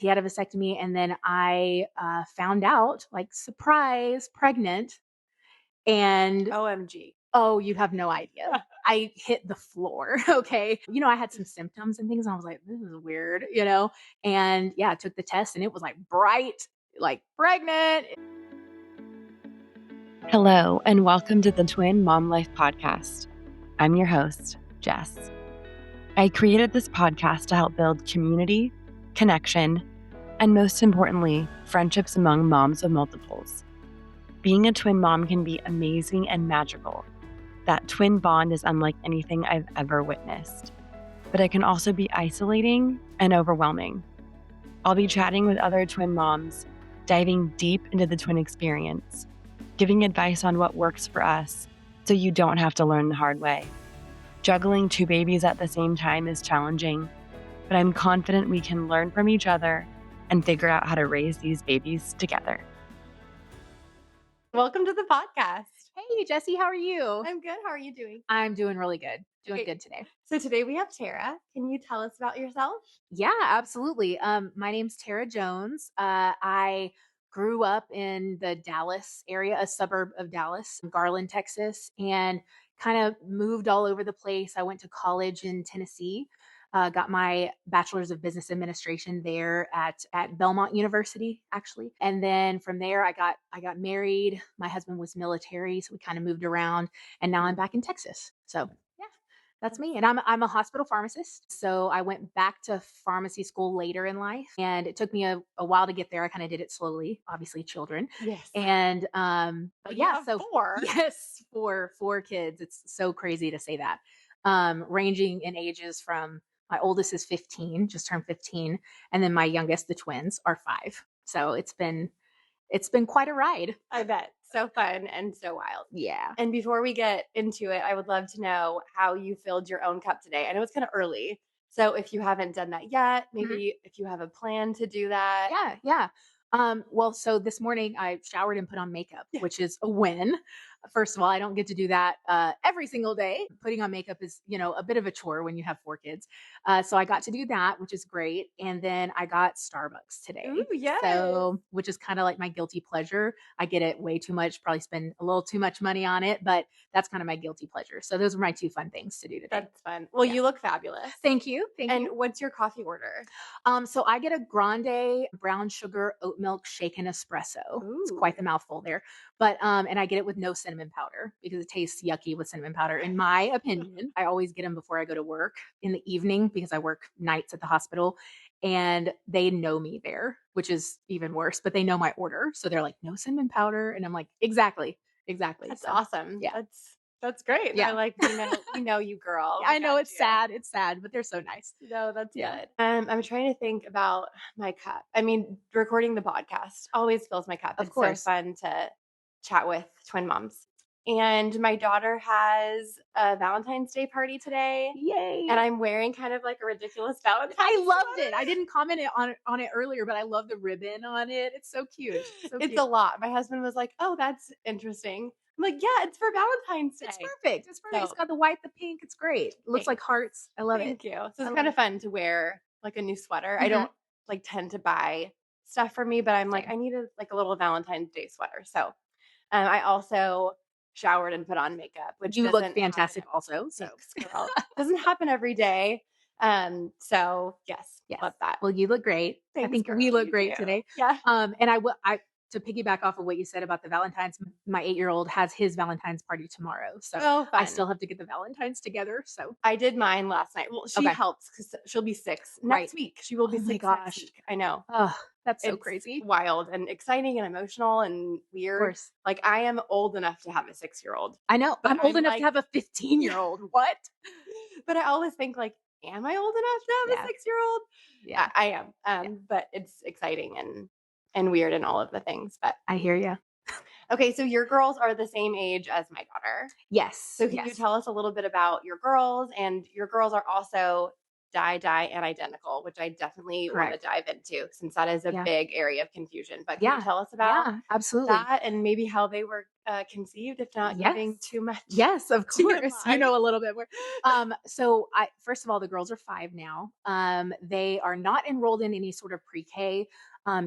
He had a vasectomy, and then I found out, like, surprise, pregnant. And OMG. oh, you have no idea. I hit the floor. Okay. I had some symptoms and things. And I was like, this is weird, And yeah, I took the test and it was like bright, like pregnant. Hello, and welcome to the Twin Mom Life Podcast. I'm your host, Jess. I created this podcast to help build community, connection, and most importantly, friendships among moms of multiples. Being a twin mom can be amazing and magical. That twin bond is unlike anything I've ever witnessed. But it can also be isolating and overwhelming. I'll be chatting with other twin moms, diving deep into the twin experience, giving advice on what works for us so you don't have to learn the hard way. Juggling two babies at the same time is challenging, but I'm confident we can learn from each other and figure out how to raise these babies together. Welcome to the podcast. Hey, Jessie, how are you? I'm good. How are you doing? I'm doing really good. Doing Okay. good today. So today we have Tera. Can you tell us about yourself? Yeah, absolutely. My name's Tera Jones. I grew up in the Dallas area, a suburb of Dallas, Garland, Texas, and kind of moved all over the place. I went to college in Tennessee, got my bachelor's of business administration there at Belmont University, actually. And then from there, I got married. My husband was military, so we kind of moved around, and now I'm back in Texas. So yeah. That's me. And I'm a hospital pharmacist. So I went back to pharmacy school later in life, and it took me a while to get there. I kind of did it slowly, obviously children. Yes. And but yeah, so four. Yes, four kids. It's so crazy to say that. Ranging in ages from my oldest is 15, just turned 15, and then my youngest, the twins, are 5. So it's been quite a ride. I bet. So fun and so wild. Yeah. And before we get into it, I would love to know how you filled your own cup today. I know it's kind of early. So if you haven't done that yet, maybe if you have a plan to do that. Yeah. Well, so this morning I showered and put on makeup, which is a win. First of all, I don't get to do that every single day. Putting on makeup is, a bit of a chore when you have 4 kids. So I got to do that, which is great. And then I got Starbucks today. Ooh, yes. So, which is kind of like my guilty pleasure. I get it way too much, probably spend a little too much money on it, but that's kind of my guilty pleasure. So those are my 2 fun things to do today. That's fun. Well, you look fabulous. Thank you. And what's your coffee order? So I get a grande brown sugar oat milk shaken espresso. Ooh. It's quite the mouthful there. But and I get it with no cinnamon powder because it tastes yucky with cinnamon powder. In my opinion, I always get them before I go to work in the evening because I work nights at the hospital, and they know me there, which is even worse, but they know my order. So they're like, no cinnamon powder. And I'm like, exactly. That's So, awesome. Yeah. That's great. Yeah. I like, we know you, girl. I know it's sad. It's sad, but they're so nice. No, that's Yeah. good. I'm trying to think about my cup. I mean, recording the podcast always fills my cup. Of It's course. so fun to chat with twin moms. And my daughter has a Valentine's Day party today. Yay. And I'm wearing kind of like a ridiculous Valentine's I loved sweater. it. I didn't comment on it earlier, but I love the ribbon on it. It's so cute. It's a lot. My husband was like, oh, that's interesting. I'm like, yeah, it's for Valentine's Day. It's perfect. It's perfect. It's got the white, the pink. It's great. It looks like hearts. I love it. Thank you. So it's kind of fun to wear like a new sweater. I don't like tend to buy stuff for me, but I'm like, I need a little Valentine's Day sweater. So I also showered and put on makeup, which you look fantastic also. So girl. Doesn't happen every day. So yes, love that. Well, you look great. Thanks, I think girl. we look You great too. today. Yeah. And I to piggyback off of what you said about the Valentine's, my 8-year-old has his Valentine's party tomorrow. So I still have to get the Valentine's together. So I did mine last night. Well, she helps because she'll be 6 next week. She will be 6 next week. I know. Oh, that's so It's crazy. Wild and exciting and emotional and weird. Of course. Like I am old enough to have a 6-year-old. I know. I'm old enough to have a 15-year-old. What? But I always think like, am I old enough to have a 6-year-old? Yeah, I am. But it's exciting and weird and all of the things. But I hear you. Okay, so your girls are the same age as my daughter. Yes. So can you tell us a little bit about your girls? And your girls are also die, and identical, which I definitely want to dive into since that is a big area of confusion. But can you tell us about absolutely that and maybe how they were conceived, if not Yes. giving too much? Yes, of course. You TMI? know a little bit more. So first of all, the girls are 5 now. They are not enrolled in any sort of pre-K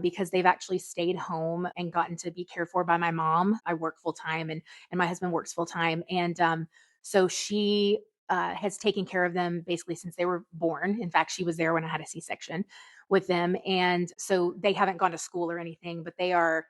because they've actually stayed home and gotten to be cared for by my mom. I work full time and my husband works full time. And so she has taken care of them basically since they were born. In fact, she was there when I had a C-section with them. And so they haven't gone to school or anything, but they are,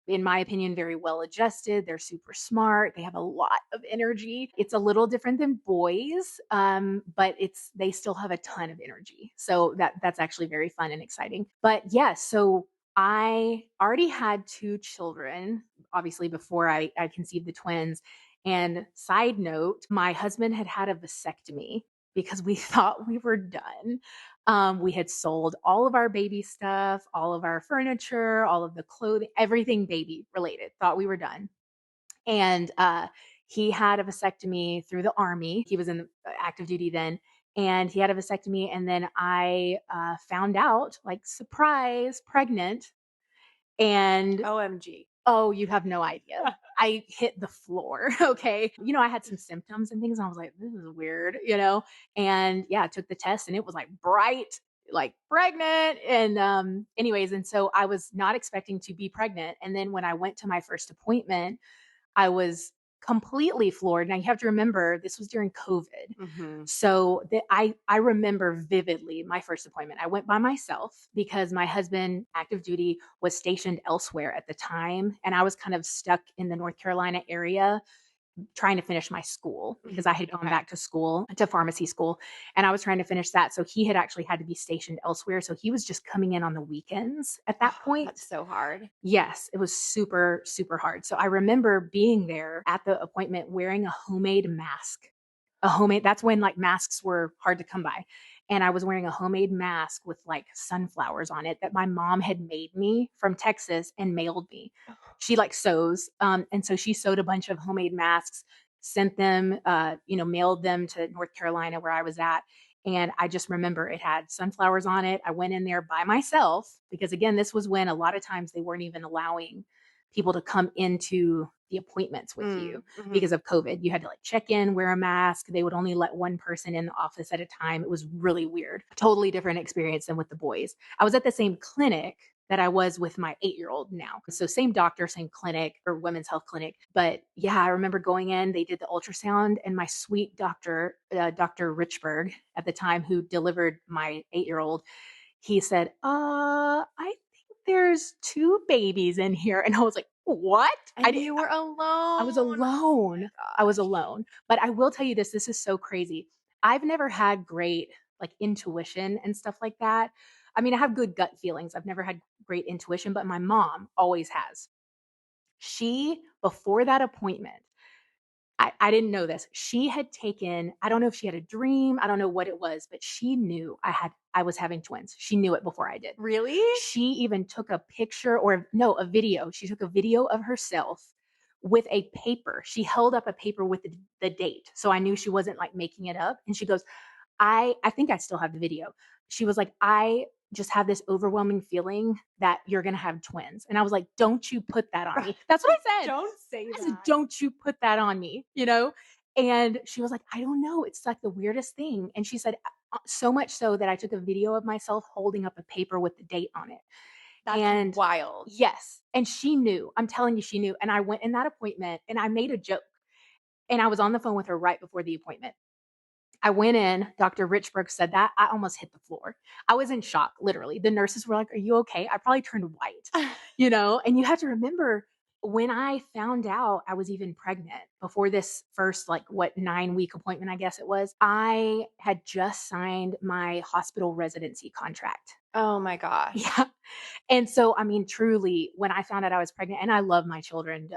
in my opinion, very well adjusted. They're super smart. They have a lot of energy. It's a little different than boys, but they still have a ton of energy. So that's actually very fun and exciting. But yeah, so I already had 2 children, obviously, before I conceived the twins. And side note, my husband had a vasectomy because we thought we were done. We had sold all of our baby stuff, all of our furniture, all of the clothing, everything baby related. Thought we were done. And he had a vasectomy through the Army. He was in active duty then. And he had a vasectomy. And then I found out, like, surprise, pregnant. And OMG. oh, you have no idea. I hit the floor. Okay. I had some symptoms and things. And I was like, this is weird, And yeah, I took the test and it was like bright, like pregnant. And anyways, and so I was not expecting to be pregnant. And then when I went to my first appointment, I was completely floored. Now you have to remember this was during COVID. Mm-hmm. So I remember vividly my first appointment. I went by myself because my husband, active duty, was stationed elsewhere at the time. And I was kind of stuck in the North Carolina area trying to finish my school because I had gone back to school, to pharmacy school, and I was trying to finish that. So he had actually had to be stationed elsewhere. So he was just coming in on the weekends at that point. That's so hard. Yes, it was super, super hard. So I remember being there at the appointment wearing a homemade mask. That's when like masks were hard to come by. And I was wearing a homemade mask with like sunflowers on it that my mom had made me from Texas and mailed me. She like sews. And so she sewed a bunch of homemade masks, sent them, mailed them to North Carolina where I was at. And I just remember it had sunflowers on it. I went in there by myself because, again, this was when a lot of times they weren't even allowing people to come into the appointments with you because of COVID. You had to like check in, wear a mask. They would only let one person in the office at a time. It was really weird. Totally different experience than with the boys. I was at the same clinic that I was with my 8-year-old now. So same doctor, same clinic, or women's health clinic. But yeah, I remember going in, they did the ultrasound, and my sweet doctor, Dr. Richburg at the time, who delivered my 8-year-old, he said, I think there's 2 babies in here. And I was like, what? And you were alone. I was alone. I was alone. But I will tell you this is so crazy. I've never had great like intuition and stuff like that. I mean, I have good gut feelings. I've never had great intuition, but my mom always has. She, before that appointment, I didn't know this. She had taken, I don't know if she had a dream, I don't know what it was, but she knew I was having twins. She knew it before I did. Really? She even took a picture a video. She took a video of herself with a paper. She held up a paper with the date. So I knew she wasn't like making it up. And she goes, I think I still have the video. She was like, I just have this overwhelming feeling that you're going to have twins. And I was like, don't you put that on me. That's what I said. Don't say I that. said, don't you put that on me, And she was like, I don't know. It's like the weirdest thing. And she said, so much so that I took a video of myself holding up a paper with the date on it. That's wild. Yes. And she knew. I'm telling you, she knew. And I went in that appointment and I made a joke. And I was on the phone with her right before the appointment. I went in, Dr. Richburg said that. I almost hit the floor. I was in shock, literally. The nurses were like, are you okay? I probably turned white, And you have to remember, when I found out I was even pregnant before this first, 9-week appointment, I guess it was, I had just signed my hospital residency contract. Oh my gosh. Yeah. And so, I mean, truly, when I found out I was pregnant, and I love my children,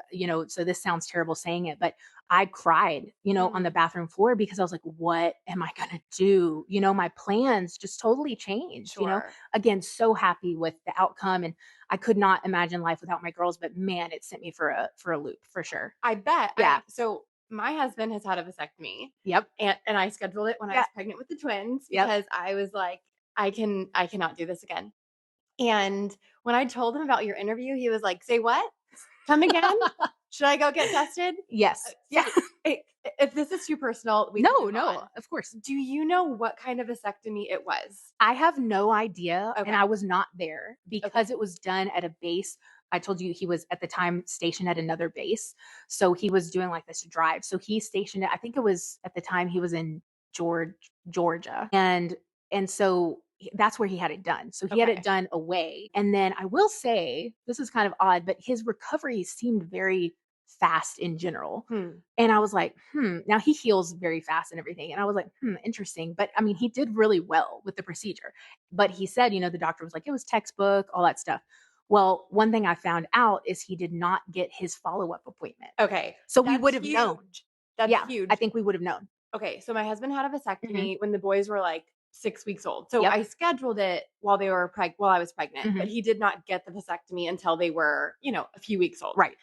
so this sounds terrible saying it, but I cried, on the bathroom floor because I was like, what am I going to do? My plans just totally changed, Sure. Again, so happy with the outcome. And I could not imagine life without my girls, but man, it sent me for a loop for sure. I bet. Yeah. So my husband has had a vasectomy. Yep. And I scheduled it when I was pregnant with the twins because I was like, I cannot do this again. And when I told him about your interview, he was like, say what? Come again? Should I go get tested? Yes. Yeah. If this is too personal, we can move on. Of course. Do you know what kind of vasectomy it was? I have no idea, Okay. and I was not there because Okay. it was done at a base. I told you he was at the time stationed at another base, so he was doing like this drive. So he stationed it. I think it was at the time he was in Georgia, and so that's where he had it done. So he had it Okay. done away, and then I will say this is kind of odd, but his recovery seemed very fast in general. And I was like, now he heals very fast and everything. And I was like, interesting. But I mean, he did really well with the procedure. But he said, the doctor was like, it was textbook, all that stuff. Well, one thing I found out is he did not get his follow-up appointment. Okay. So we would have known. That's huge. I think we would have known. Okay. So my husband had a vasectomy when the boys were like 6 weeks old. So Yep. I scheduled it while I was pregnant, but he did not get the vasectomy until they were, a few weeks old. Right.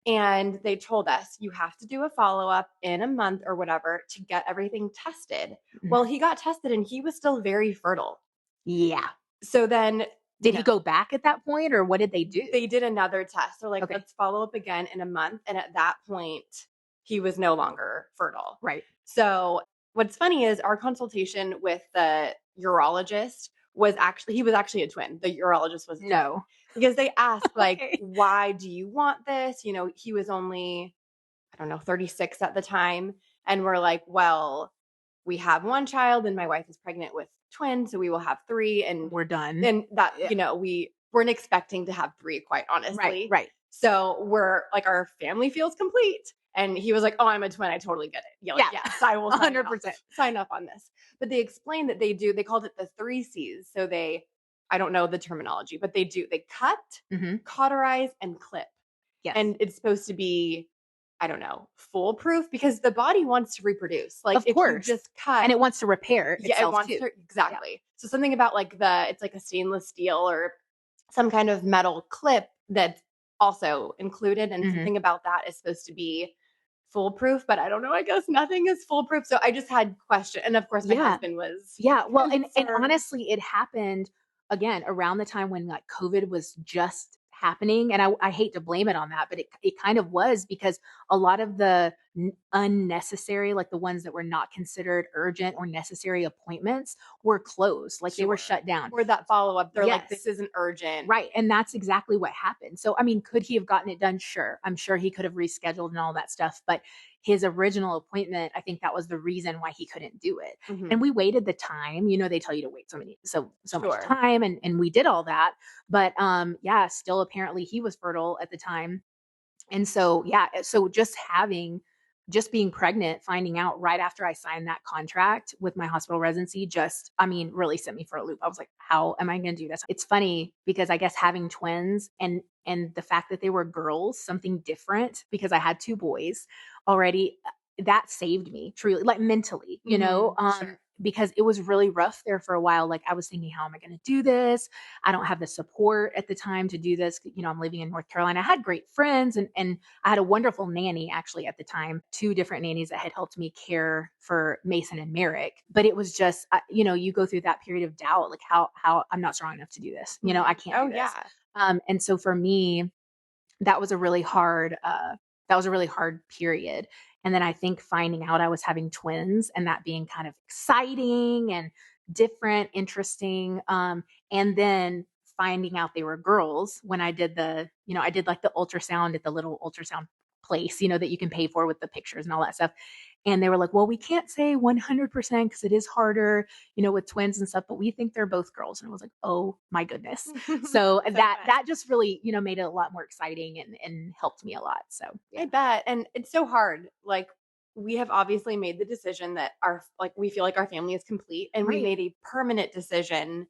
And they told us you have to do a follow-up in a month or whatever to get everything tested. Well, he got tested and he was still very fertile. Yeah. So then did he go back at that point, or what did they do? They did another test. So Okay. let's follow up again in a month. And at that point, he was no longer fertile. Right. So what's funny is our consultation with the urologist he was actually a twin. The urologist was a twin. Because they asked Okay. why do you want this? He was only, I don't know, 36 at the time. And we're like, well, we have one child and my wife is pregnant with twins. So we will have 3 and we're done. And that, we weren't expecting to have 3, quite honestly. Right. So we're like, our family feels complete. And he was like, oh, I'm a twin. I totally get it. Yes, I will 100% sign up on this. But they explained that they called it the 3 C's. So I don't know the terminology, but they cut, cauterize, and clip. Yes. And it's supposed to be, I don't know, foolproof because the body wants to reproduce. Like, of course. You just cut. And it wants to repair itself it wants too. to, exactly. Yeah. So something about like it's like a stainless steel or some kind of metal clip that's also included. And something about that is supposed to be foolproof, but I don't know. I guess nothing is foolproof. So I just had questions. And of course my husband was. Yeah. Well, and honestly, it happened again around the time when like COVID was just happening. And I hate to blame it on that, but it kind of was because a lot of the unnecessary, like the ones that were not considered urgent or necessary appointments were closed. Like they were shut down. Or that follow-up. They're like, this isn't urgent. Right. And that's exactly what happened. So, I mean, could he have gotten it done? Sure. I'm sure he could have rescheduled and all that stuff. But his original appointment, I think that was the reason why he couldn't do it. And we waited the time, they tell you to wait so much time. And we did all that. But still apparently he was fertile at the time. And so, so just being pregnant, finding out right after I signed that contract with my hospital residency, really sent me for a loop. I was like, how am I going to do this? It's funny because I guess having twins and the fact that they were girls, something different because I had 2 boys already, that saved me truly, like mentally, because it was really rough there for a while. Like I was thinking, how am I going to do this? I don't have the support at the time to do this. I'm living in North Carolina. I had great friends and I had a wonderful nanny actually at the time, 2 different nannies that had helped me care for Mason and Merrick. But it was just, you go through that period of doubt, like how I'm not strong enough to do this. I can't do this. And so for me, that was a really hard period. And then I think finding out I was having twins and that being kind of exciting and different, interesting. And then finding out they were girls when I did I did like the ultrasound at the little ultrasound place, that you can pay for with the pictures and all that stuff. And they were like, well, we can't say 100% because it is harder, with twins and stuff, but we think they're both girls. And I was like, oh my goodness. So that just really, made it a lot more exciting and helped me a lot. So I bet. And it's so hard. Like we have obviously made the decision that we feel like our family is complete and we made a permanent decision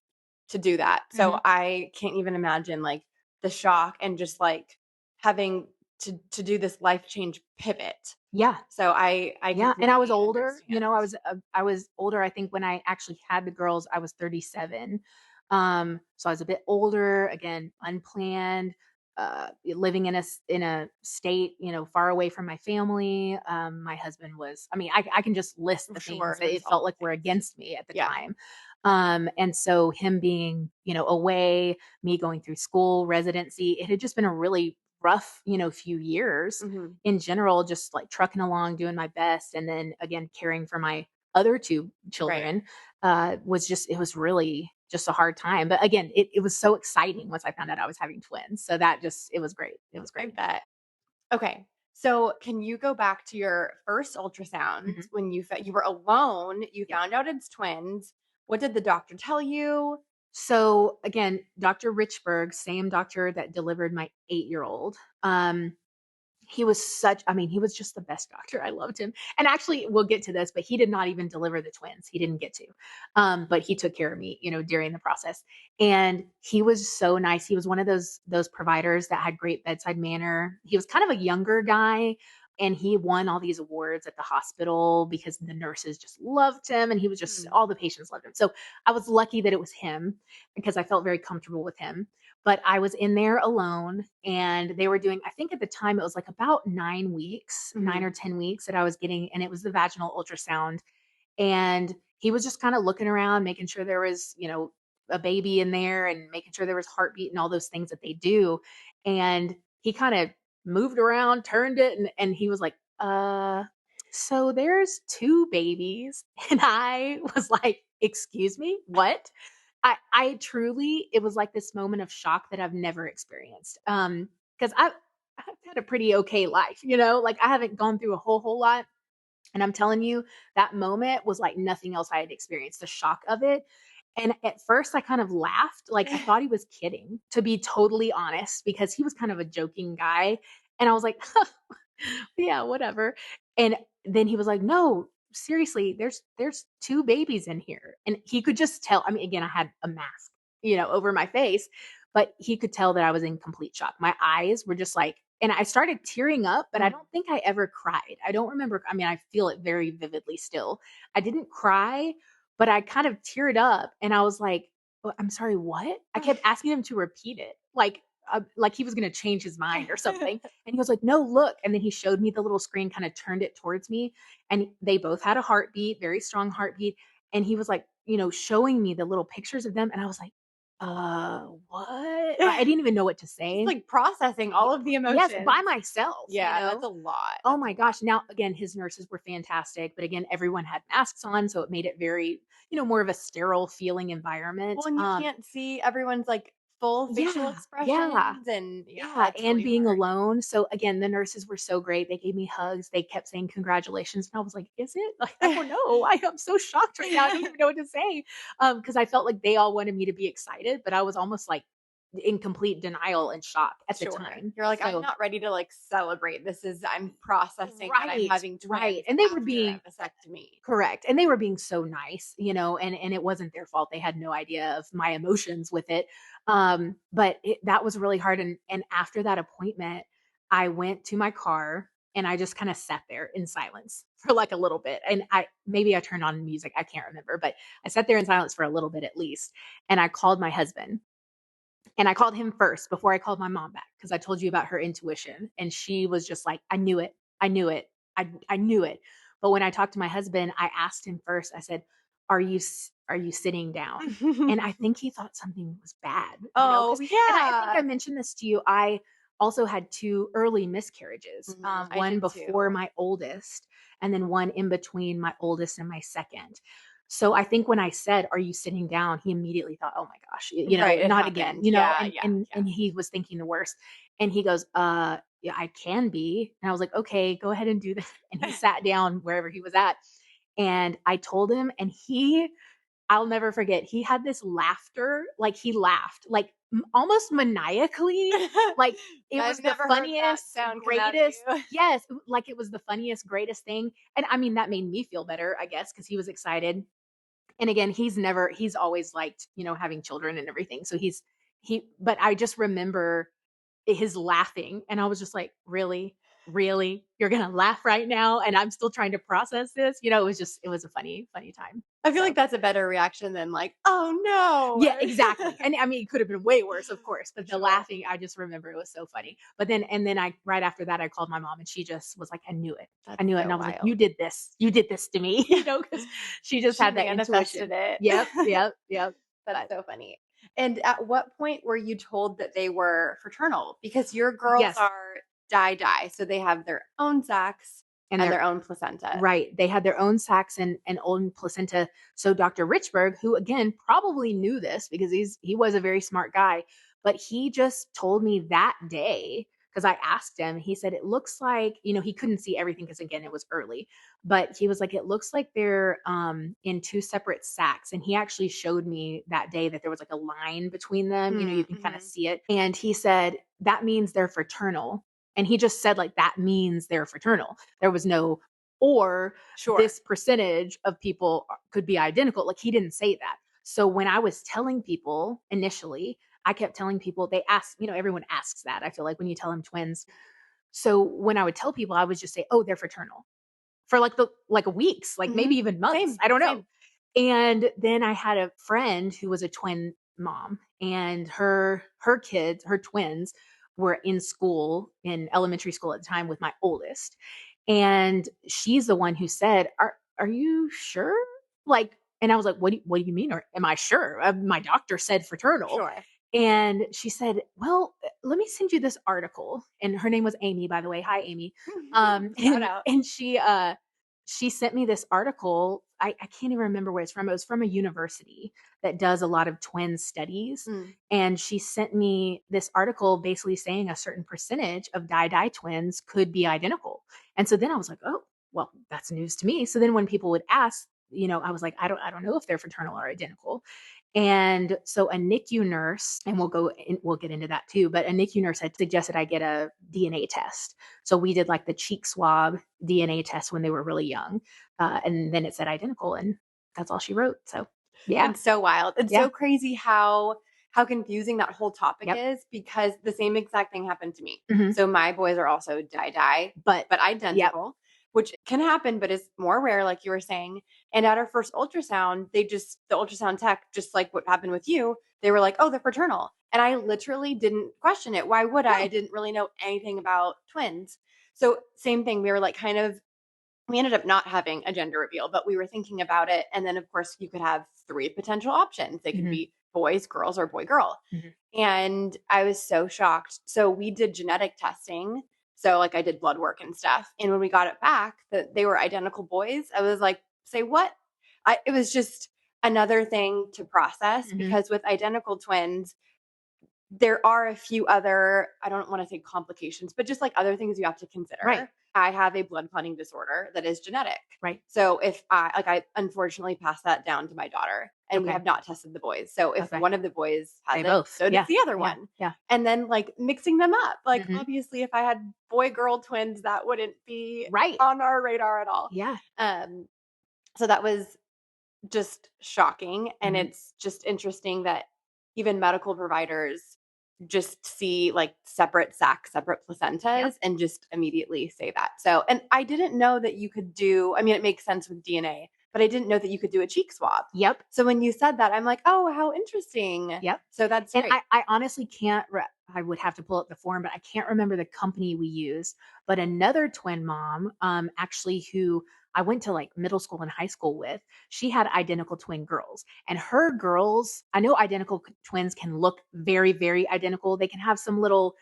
to do that. So I can't even imagine like the shock and just like having to do this life change pivot. Yeah. So I and I was older, I was older. I think when I actually had the girls, I was 37. So I was a bit older, again, unplanned, living in a state, far away from my family. My husband was, I can just list the things that it felt like were against me at the time. And so him being, away, me going through school, residency, it had just been a really rough, few years in general, just like trucking along, doing my best. And then again, caring for my other two Right. children, it was really just a hard time. But again, it was so exciting once I found out I was having twins. So it was great. It was I great. bet. Okay. So can you go back to your first ultrasound Mhm. when you were alone, you Yep. found out it's twins. What did the doctor tell you? So again, Dr. Richburg, same doctor that delivered my 8-year-old. He was he was just the best doctor. I loved him. And actually, we'll get to this, but he did not even deliver the twins. He didn't get to. But he took care of me, during the process. And he was so nice. He was one of those providers that had great bedside manner. He was kind of a younger guy, and he won all these awards at the hospital because the nurses just loved him, and he was just Hmm. all the patients loved him. So I was lucky that it was him because I felt very comfortable with him. But I was in there alone, and they were doing, I think at the time it was like about 9 weeks, 9 Mhm. or 10 weeks that I was getting, and it was the vaginal ultrasound. And he was just kind of looking around, making sure there was, a baby in there, and making sure there was heartbeat and all those things that they do. And he kind of moved around, turned it, and he was like, so there's two babies. And I was like, excuse me, what? I truly, it was like this moment of shock that I've never experienced. Because I've had a pretty okay life, like I haven't gone through a whole lot. And I'm telling you, that moment was like nothing else I had experienced, the shock of it. And at first I kind of laughed, like I thought he was kidding, to be totally honest, because he was kind of a joking guy. And I was like, yeah, whatever. And then he was like, "No, seriously, there's two babies in here." And he could just tell. I mean, again, I had a mask, over my face, but he could tell that I was in complete shock. My eyes were just like, and I started tearing up, but I Mhm. don't think I ever cried. I don't remember. I mean, I feel it very vividly still. I didn't cry, but I kind of teared up, and I was like, I'm sorry, what?" I kept asking him to repeat it, like he was going to change his mind or something. And he was like, "No, look." And then he showed me the little screen, kind of turned it towards me. And they both had a heartbeat, very strong heartbeat. And he was like, showing me the little pictures of them. And I was like, what? I didn't even know what to Just say. like processing all of the Yes, by emotions. myself, Yeah, that's a lot. Oh That's a my lot. gosh. Now, again, his nurses were fantastic. But again, everyone had masks on. So it made it very, more of a sterile feeling environment. Well, and you can't see everyone's like full facial Yeah, yeah. expressions and yeah, Yeah, that's and really being hard. alone. So again, the nurses were so great. They gave me hugs. They kept saying congratulations. And I was like, is it? Like, I don't know. I am so shocked right now. I don't even know what to say. Because I felt like they all wanted me to be excited, but I was almost like in complete denial and shock at the Sure. time. You're like, I'm So not ready to like celebrate. I'm processing that I'm right, having right. twins And they were after being a vasectomy. correct. And they were being so nice, and it wasn't their fault. They had no idea of my emotions with it. But that was really hard. And after that appointment, I went to my car and I just kind of sat there in silence for like a little bit. And I turned on music. I can't remember, but I sat there in silence for a little bit at least. And I called my husband, and I called him first before I called my mom back because I told you about her intuition. And she was just like, I knew it. I knew it. I knew it. But when I talked to my husband, I asked him first, I said, are you sitting down? And I think he thought something was bad, Oh, and I think I yeah. mentioned this to you. I also had two early miscarriages, Mhm, I one did before too. my oldest, and then one in between my oldest and my second. So I think when I said, "Are you sitting down?" he immediately thought, "Oh my gosh, Right, it not again," happened. Yeah, and yeah, yeah. he was thinking the worst. And he goes, yeah, I can be." And I was like, "Okay, go ahead and do that." And he sat down wherever he was at, and I told him, and I'll never forget, he had this laughter, like he laughed, like almost maniacally, like it I've was the never heard that funniest, sound come out of greatest. you. Yes, like it was the funniest, greatest thing. And I mean, that made me feel better, I guess, because he was excited. And again, he's always liked, having children and everything. So but I just remember his laughing, and I was just like, really? Really? You're gonna laugh right now? And I'm still trying to process this. It was a funny, funny time. I feel So like that's a better reaction than like, "Oh, no." yeah, exactly. And I mean, it could have been way worse, of course, but the Sure. laughing, I just remember it was so funny. But then I right after that, I called my mom, and she just was like, "I knew it. I That's knew it." And so I was like, wild. You did this to me," because she just She had that manifested intuition. it. Yep, yep, yep. That's But so funny. And at what point were you told that they were fraternal? Because your girls Yes. are die, so they have their own sacs And and they're their own placenta. right. They had their own sacs and own placenta. So Dr. Richburg, who again probably knew this because he was a very smart guy, but he just told me that day because I asked him. He said it looks like, he couldn't see everything because again it was early, but he was like it looks like they're in two separate sacs. And he actually showed me that day that there was like a line between them. You can kind of Mm-hmm. see it. And he said that means they're fraternal. And he just said like that means they're fraternal. There was no or Sure. this percentage of people could be identical. Like he didn't say that. So when I was telling people initially, I kept telling people, they ask, everyone asks that. I feel like when you tell them twins. So when I would tell people, I would just say, oh, they're fraternal for like weeks, like Mm-hmm. maybe even months. Same. I don't know. Same. And then I had a friend who was a twin mom, and her kids, her twins, were in school, in elementary school at the time with my oldest. And she's the one who said, Are you sure? Like, and I was like, what do you mean? Or am I sure? My doctor said fraternal. Sure. And she said, well, let me send you this article. And her name was Amy, by the way. Hi, Amy. Shout out. And she sent me this article. I can't even remember where it's from. It was from a university that does a lot of twin studies. Mm. And she sent me this article basically saying a certain percentage of die twins could be identical. And so then I was like, oh, well, that's news to me. So then when people would ask, I was like, I don't know if they're fraternal or identical. And so a NICU nurse, and we'll get into that too, but a NICU nurse had suggested I get a DNA test. So we did like the cheek swab DNA test when they were really young. And then it said identical, and that's all she wrote. So yeah. It's so wild. It's Yeah. so crazy how confusing that whole topic Yep. is, because the same exact thing happened to me. Mhm. So my boys are also die, But identical, which can happen, but is more rare, like you were saying. And at our first ultrasound, the ultrasound tech, just like what happened with you, they were like, oh, they're fraternal. And I literally didn't question it. Why would I? No. I didn't really know anything about twins. So same thing. We were like we ended up not having a gender reveal, but we were thinking about it. And then, of course, you could have 3 potential options. They could Mhm. be boys, girls, or boy, girl. Mhm. And I was so shocked. So we did genetic testing. So, like, I did blood work and stuff. And when we got it back that they were identical boys, I was like, say what? It was just another thing to process, Mhm. because with identical twins, there are a few other, I don't want to say complications, but just like other things you have to consider. Right. I have a blood clotting disorder that is genetic. Right. So if I unfortunately passed that down to my daughter, and we Okay. have not tested the boys. So if Okay. one of the boys has They it, both. so does Yeah. the other Yeah. one. Yeah. And then like mixing them up. Like Mhm. obviously if I had boy girl twins, that wouldn't be Right. on our radar at all. Yeah. So that was just shocking. And Mhm. it's just interesting that even medical providers just see like separate sacs, separate placentas, Yep. and just immediately say that. So, and I didn't know that you could do, I mean, it makes sense with DNA, but I didn't know that you could do a cheek swab. Yep. So when you said that, I'm like, oh, how interesting. Yep. So that's And great. I honestly can't, I would have to pull up the form, but I can't remember the company we used. But another twin mom, actually, who I went to like middle school and high school with, she had identical twin girls. And her girls, I know identical twins can look very, very identical. They can have some little,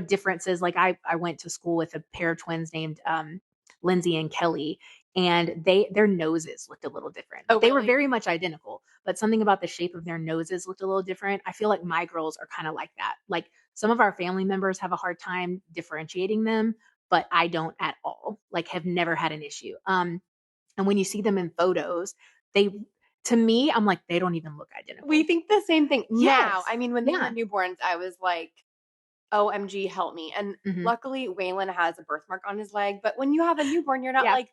differences. Like I went to school with a pair of twins named Lindsay and Kelly, and their noses looked a little different. Oh, They were really? very much identical, but something about the shape of their noses looked a little different. I feel like my girls are kind of like that. Like some of our family members have a hard time differentiating them, but I don't at all. Like have never had an issue. And when you see them in photos, they to me, I'm like, they don't even look identical. We think the same thing now. Yes. I mean, when they were Yeah. newborns, I was like, OMG, help me. And Mhm. luckily, Waylon has a birthmark on his leg. But when you have a newborn, you're not Yeah. like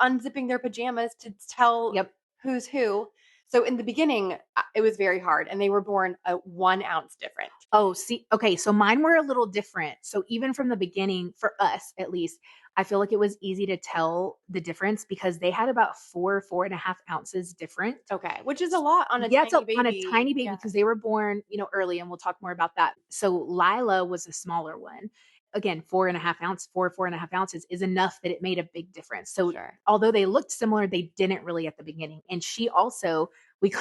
unzipping their pajamas to tell Yep. who's who. So in the beginning, it was very hard. And they were born 1 ounce different. Oh, see, okay. So mine were a little different. So even from the beginning, for us at least, I feel like it was easy to tell the difference because they had about 4.5 ounces different. Okay. Which is a lot on a Yeah, it's tiny baby. on a tiny baby Yeah. because they were born, early, and we'll talk more about that. So Lila was a smaller one. Again, 4.5 ounces is enough that it made a big difference. So Sure. although they looked similar, they didn't really at the beginning. And she also, we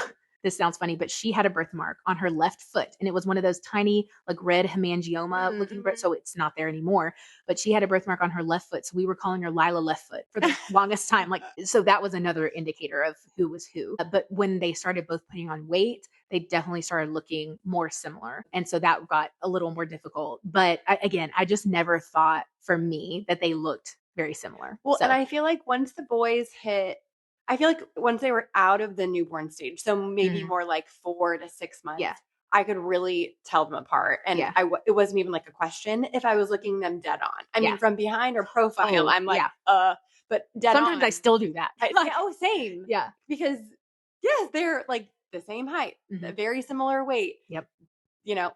this sounds funny, but she had a birthmark on her left foot, and it was one of those tiny, like red hemangioma looking, so it's not there anymore. But she had a birthmark on her left foot, so we were calling her Lila Left Foot for the longest time. Like, so that was another indicator of who was who. But when they started both putting on weight, they definitely started looking more similar, and so that got a little more difficult. But again, I just never thought for me that they looked very similar. Well, So, and I feel like once the boys hit, I feel like once they were out of the newborn stage, so maybe more like 4 to 6 months, yeah, I could really tell them apart. And yeah, it wasn't even like a question if I was looking them dead on. I yeah. mean, from behind or profile, Oh, I'm like, yeah. but dead Sometimes I on. still do that. Same. Yeah. Because yes, they're like the same height, very similar weight. Yep.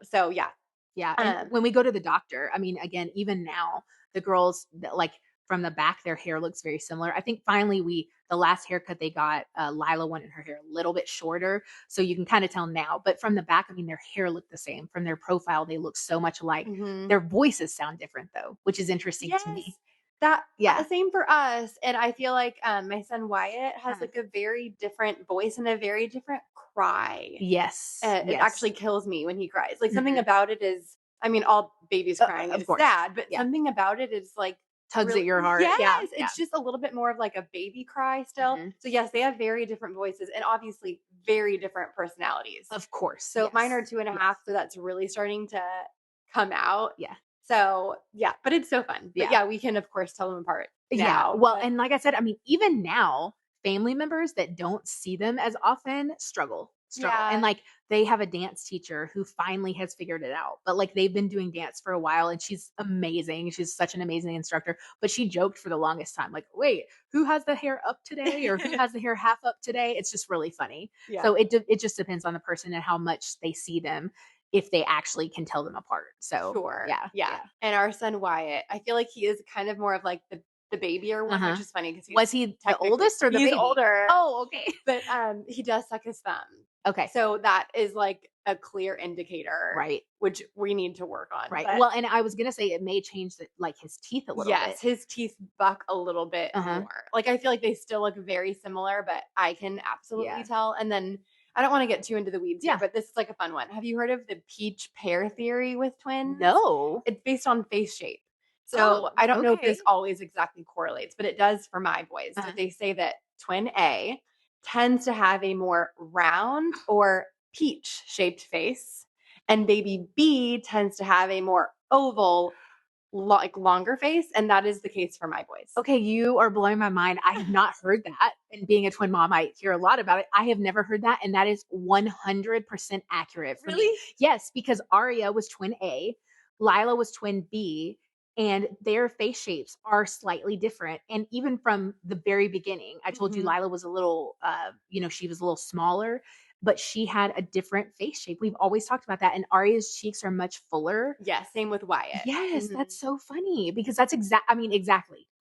So yeah. Yeah. And when we go to the doctor, I mean, again, even now, the girls that, like, from the back, their hair looks very similar. I think finally the last haircut they got, Lila wanted her hair a little bit shorter. So you can kind of tell now. But from the back, I mean, their hair looked the same. From their profile, they look so much alike. Their voices sound different, though, which is interesting to me. That Yeah. same for us. And I feel like my son Wyatt has like a very different voice and a very different cry. Yes. It actually kills me when he cries. Like something Mhm. about it is, I mean, all babies crying Of is course. sad, but Yeah. something about it is like Tugs really, at your heart. yes, Yeah. it's just a little bit more of like a baby cry still. Mhm. So yes, they have very different voices and obviously very different personalities. Of course. So mine are yes. 2.5, so that's really starting to come out. Yeah. So yeah, but it's so fun. But Yeah. yeah, we can of course tell them apart Yeah. now. Well, but and like I said, I mean, even now, family members that don't see them as often struggle. And yeah, like they have a dance teacher who finally has figured it out. But like they've been doing dance for a while and she's amazing. She's such an amazing instructor. But she joked for the longest time, like, wait, who has the hair up today? Or who has the hair half up today? It's just really funny. yeah. So it just depends on the person and how much they see them, if they actually can tell them apart. So Sure. yeah. Yeah. And our son Wyatt, I feel like he is kind of more of like the babier one, which is funny because Was he the oldest or the he's baby? older. Oh, okay. But he does suck his thumb. Okay. So that is like a clear indicator. Right. Which we need to work on. Right. But Well, and I was gonna say it may change like his teeth a little bit. yes, his teeth buck a little bit more. Like I feel like they still look very similar, but I can absolutely tell. And then I don't want to get too into the weeds here, but this is like a fun one. Have you heard of the peach pear theory with twins? No. It's based on face shape. So I don't know if this okay. always exactly correlates, but it does for my boys. So they say that twin A tends to have a more round or peach shaped face, and baby B tends to have a more oval, like longer face, and that is the case for my boys. Okay, you are blowing my mind. I have not heard that. And being a twin mom, I hear a lot about it. I have never heard that, and that is 100% accurate for me. Yes, because Aria was twin A, Lila was twin B, and their face shapes are slightly different. And even from the very beginning, I told you Lila was a little, she was a little smaller, but she had a different face shape. We've always talked about that. And Aria's cheeks are much fuller. Yeah, same with Wyatt. Yes, that's so funny because that's exactly.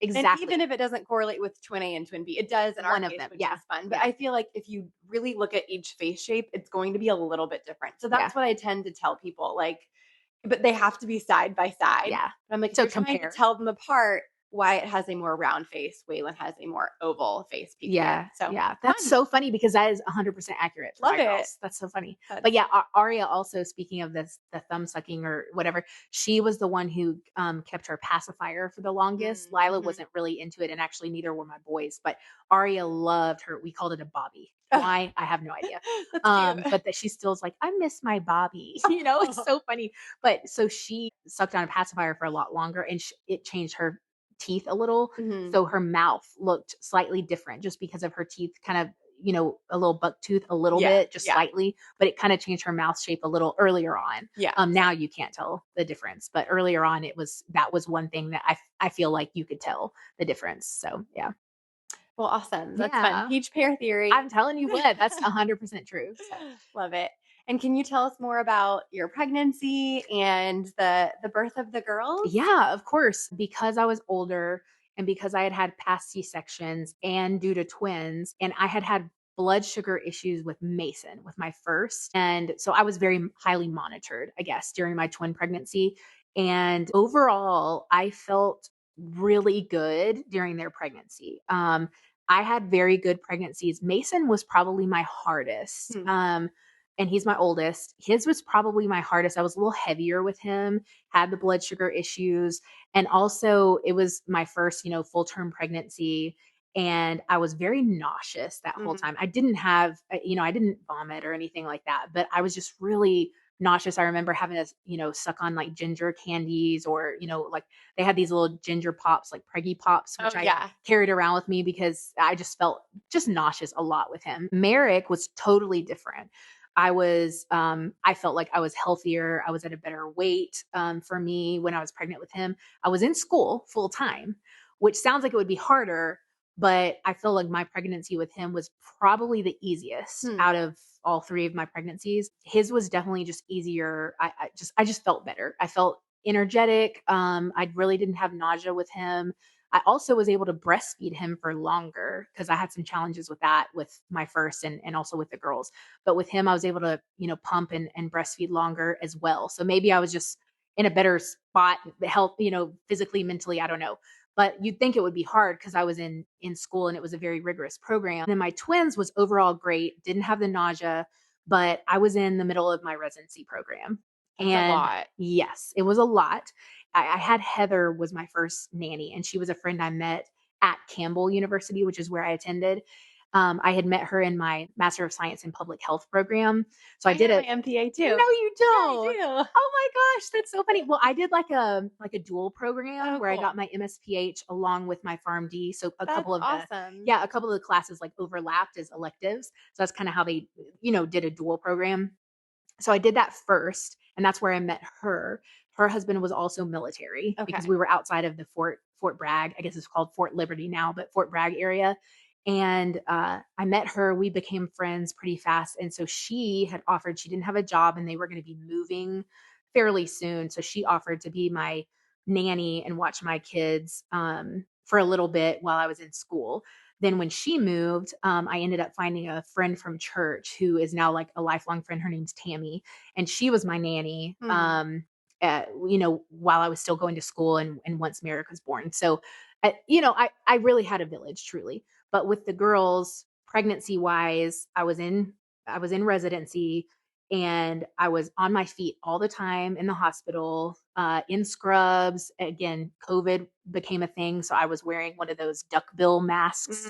And even if it doesn't correlate with twin A and twin B, it does in One our of case, them, which is fun. But I feel like if you really look at each face shape, it's going to be a little bit different. So that's what I tend to tell people, like, but they have to be side by side. Yeah. But I'm like, So if you're trying to tell them apart, Wyatt has a more round face, Waylon has a more oval face. So that's so funny because that is 100% accurate. For Love my it. girls. That's so funny. But yeah, Aria also, speaking of this, the thumb sucking or whatever, she was the one who kept her pacifier for the longest. Lila wasn't really into it, and actually neither were my boys. But Aria loved her. We called it a Bobby. Why? I have no idea. But that she still's like, I miss my Bobby. It's so funny. But so she sucked on a pacifier for a lot longer, and it changed her teeth a little. So her mouth looked slightly different just because of her teeth kind of, a little buck tooth a little bit, just slightly, but it kind of changed her mouth shape a little earlier on. Now you can't tell the difference, but earlier on that was one thing that I feel like you could tell the difference. So yeah. Well, awesome. That's fun. Peach pear theory. I'm telling you what, that's 100% true. So. Love it. And can you tell us more about your pregnancy and the birth of the girls? Yeah, of course. Because I was older and because I had past C-sections and due to twins, and I had blood sugar issues with Mason, with my first. And so I was very highly monitored, I guess, during my twin pregnancy. And overall, I felt really good during their pregnancy. I had very good pregnancies. Mason was probably my hardest. And he's my oldest. His was probably my hardest. I was a little heavier with him, had the blood sugar issues. And also it was my first, full term pregnancy. And I was very nauseous that whole time. I didn't have, I didn't vomit or anything like that, but I was just really nauseous. I remember having to, suck on like ginger candies or, like they had these little ginger pops, like Preggy Pops, which I carried around with me because I just felt just nauseous a lot with him. Merrick was totally different. I felt like I was healthier. I was at a better weight for me when I was pregnant with him. I was in school full time, which sounds like it would be harder, but I feel like my pregnancy with him was probably the easiest out of all three of my pregnancies. His was definitely just easier. I just felt better. I felt energetic. I really didn't have nausea with him. I also was able to breastfeed him for longer because I had some challenges with that with my first and also with the girls. But with him, I was able to, pump and breastfeed longer as well. So maybe I was just in a better spot, health, physically, mentally, I don't know. But you'd think it would be hard because I was in school and it was a very rigorous program. And then my twins was overall great, didn't have the nausea, but I was in the middle of my residency program. That's a lot. Yes, it was a lot. I had Heather was my first nanny, and she was a friend I met at Campbell University, which is where I attended. I had met her in my Master of Science in Public Health program. So I did my MPA too. No, you don't. Yeah, I do. Oh my gosh, that's so funny. Well, I did like a dual program where I got my MSPH along with my PharmD. So a couple of the classes like overlapped as electives. So that's kind of how they, did a dual program. So I did that first, and that's where I met her. Her husband was also military because we were outside of the Fort Bragg. I guess it's called Fort Liberty now, but Fort Bragg area. And I met her. We became friends pretty fast. And so she had offered, she didn't have a job and they were going to be moving fairly soon. So she offered to be my nanny and watch my kids for a little bit while I was in school. Then when she moved, I ended up finding a friend from church who is now like a lifelong friend. Her name's Tammy. And she was my nanny, while I was still going to school and once Merrick was born. So, I really had a village truly. But with the girls, pregnancy wise, I was in residency and I was on my feet all the time in the hospital, in scrubs. Again, COVID became a thing. So I was wearing one of those duckbill masks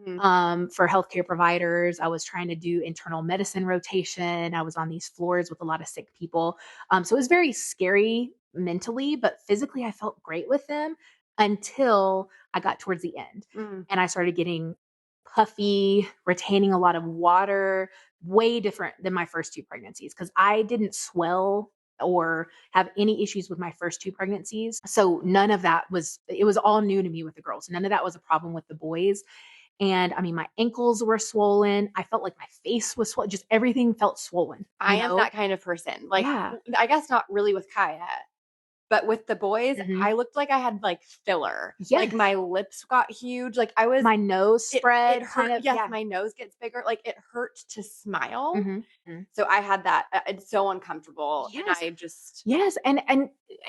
for healthcare providers. I was trying to do internal medicine rotation. I was on these floors with a lot of sick people. So it was very scary mentally, but physically I felt great with them until I got towards the end and I started getting puffy, retaining a lot of water, way different than my first two pregnancies because I didn't swell or have any issues with my first two pregnancies. So none of that it was all new to me with the girls. None of that was a problem with the boys. And I mean, my ankles were swollen. I felt like my face was swollen. Just everything felt swollen. I am that kind of person. Like, I guess not really with Kaya. But with the boys, I looked like I had like filler. Yes. Like my lips got huge. Like my nose spread. It hurt. My nose gets bigger. Like it hurt to smile. So I had that. It's so uncomfortable. Yes. And I just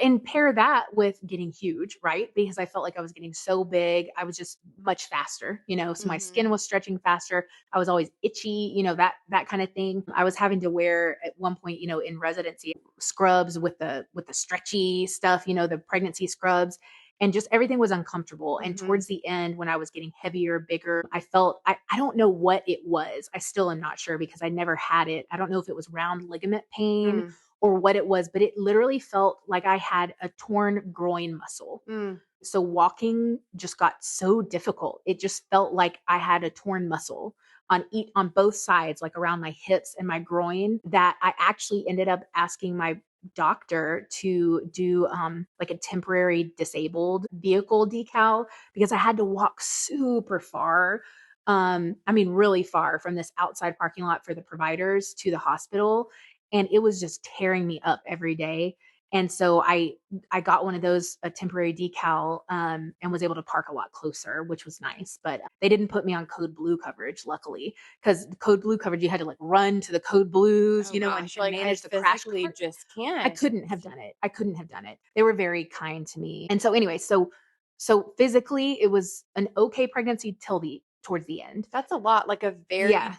and pair that with getting huge, right? Because I felt like I was getting so big. I was just much faster, so my skin was stretching faster. I was always itchy, that kind of thing. I was having to wear at one point, in residency, scrubs with the stretchy stuff, the pregnancy scrubs, and just everything was uncomfortable. And towards the end, when I was getting heavier, bigger, I felt, I don't know what it was. I still am not sure because I never had it. I don't know if it was round ligament pain or what it was, but it literally felt like I had a torn groin muscle. So walking just got so difficult. It just felt like I had a torn muscle on both sides, like around my hips and my groin, that I actually ended up asking my doctor to do like a temporary disabled vehicle decal because I had to walk super far. Really far from this outside parking lot for the providers to the hospital. And it was just tearing me up every day. And so I got one of those, a temporary decal, and was able to park a lot closer, which was nice. But they didn't put me on code blue coverage, luckily, because code blue coverage, you had to like run to the code blues, and manage the crash. Just can't. I couldn't have done it. They were very kind to me. And so anyway, so physically it was an okay pregnancy till the towards the end. That's a lot, like a very Yeah.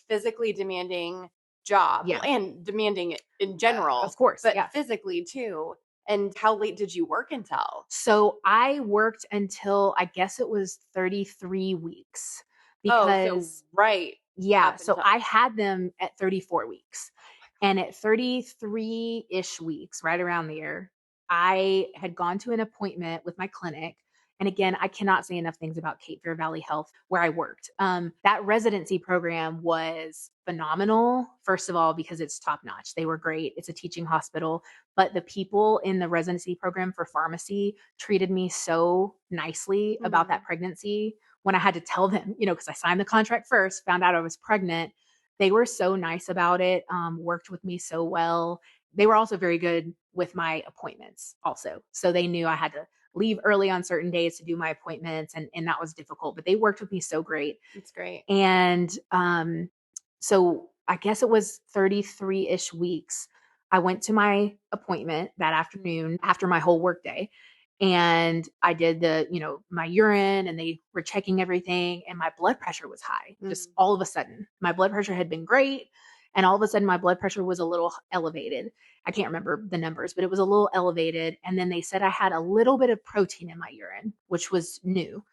physically demanding job. Yeah. Well, and demanding in general, Of course. but Yeah. physically too. And how late did you work until? So I worked until I guess it was 33 weeks Oh, so because right yeah, up so until I had them at 34 weeks. And at 33-ish weeks, right around there, I had gone to an appointment with my clinic. And again, I cannot say enough things about Cape Fear Valley Health where I worked. That residency program was phenomenal, first of all, because it's top notch. They were great. It's a teaching hospital, but the people in the residency program for pharmacy treated me so nicely about that pregnancy when I had to tell them, because I signed the contract first, found out I was pregnant. They were so nice about it, worked with me so well. They were also very good with my appointments also. So they knew I had to leave early on certain days to do my appointments, and that was difficult, but they worked with me so great. It's great. And so I guess it was 33-ish weeks. I went to my appointment that afternoon after my whole workday. And I did my urine, and they were checking everything, and my blood pressure was high. Just all of a sudden, my blood pressure had been great. And all of a sudden my blood pressure was a little elevated. I can't remember the numbers, but it was a little elevated. And then they said I had a little bit of protein in my urine, which was new.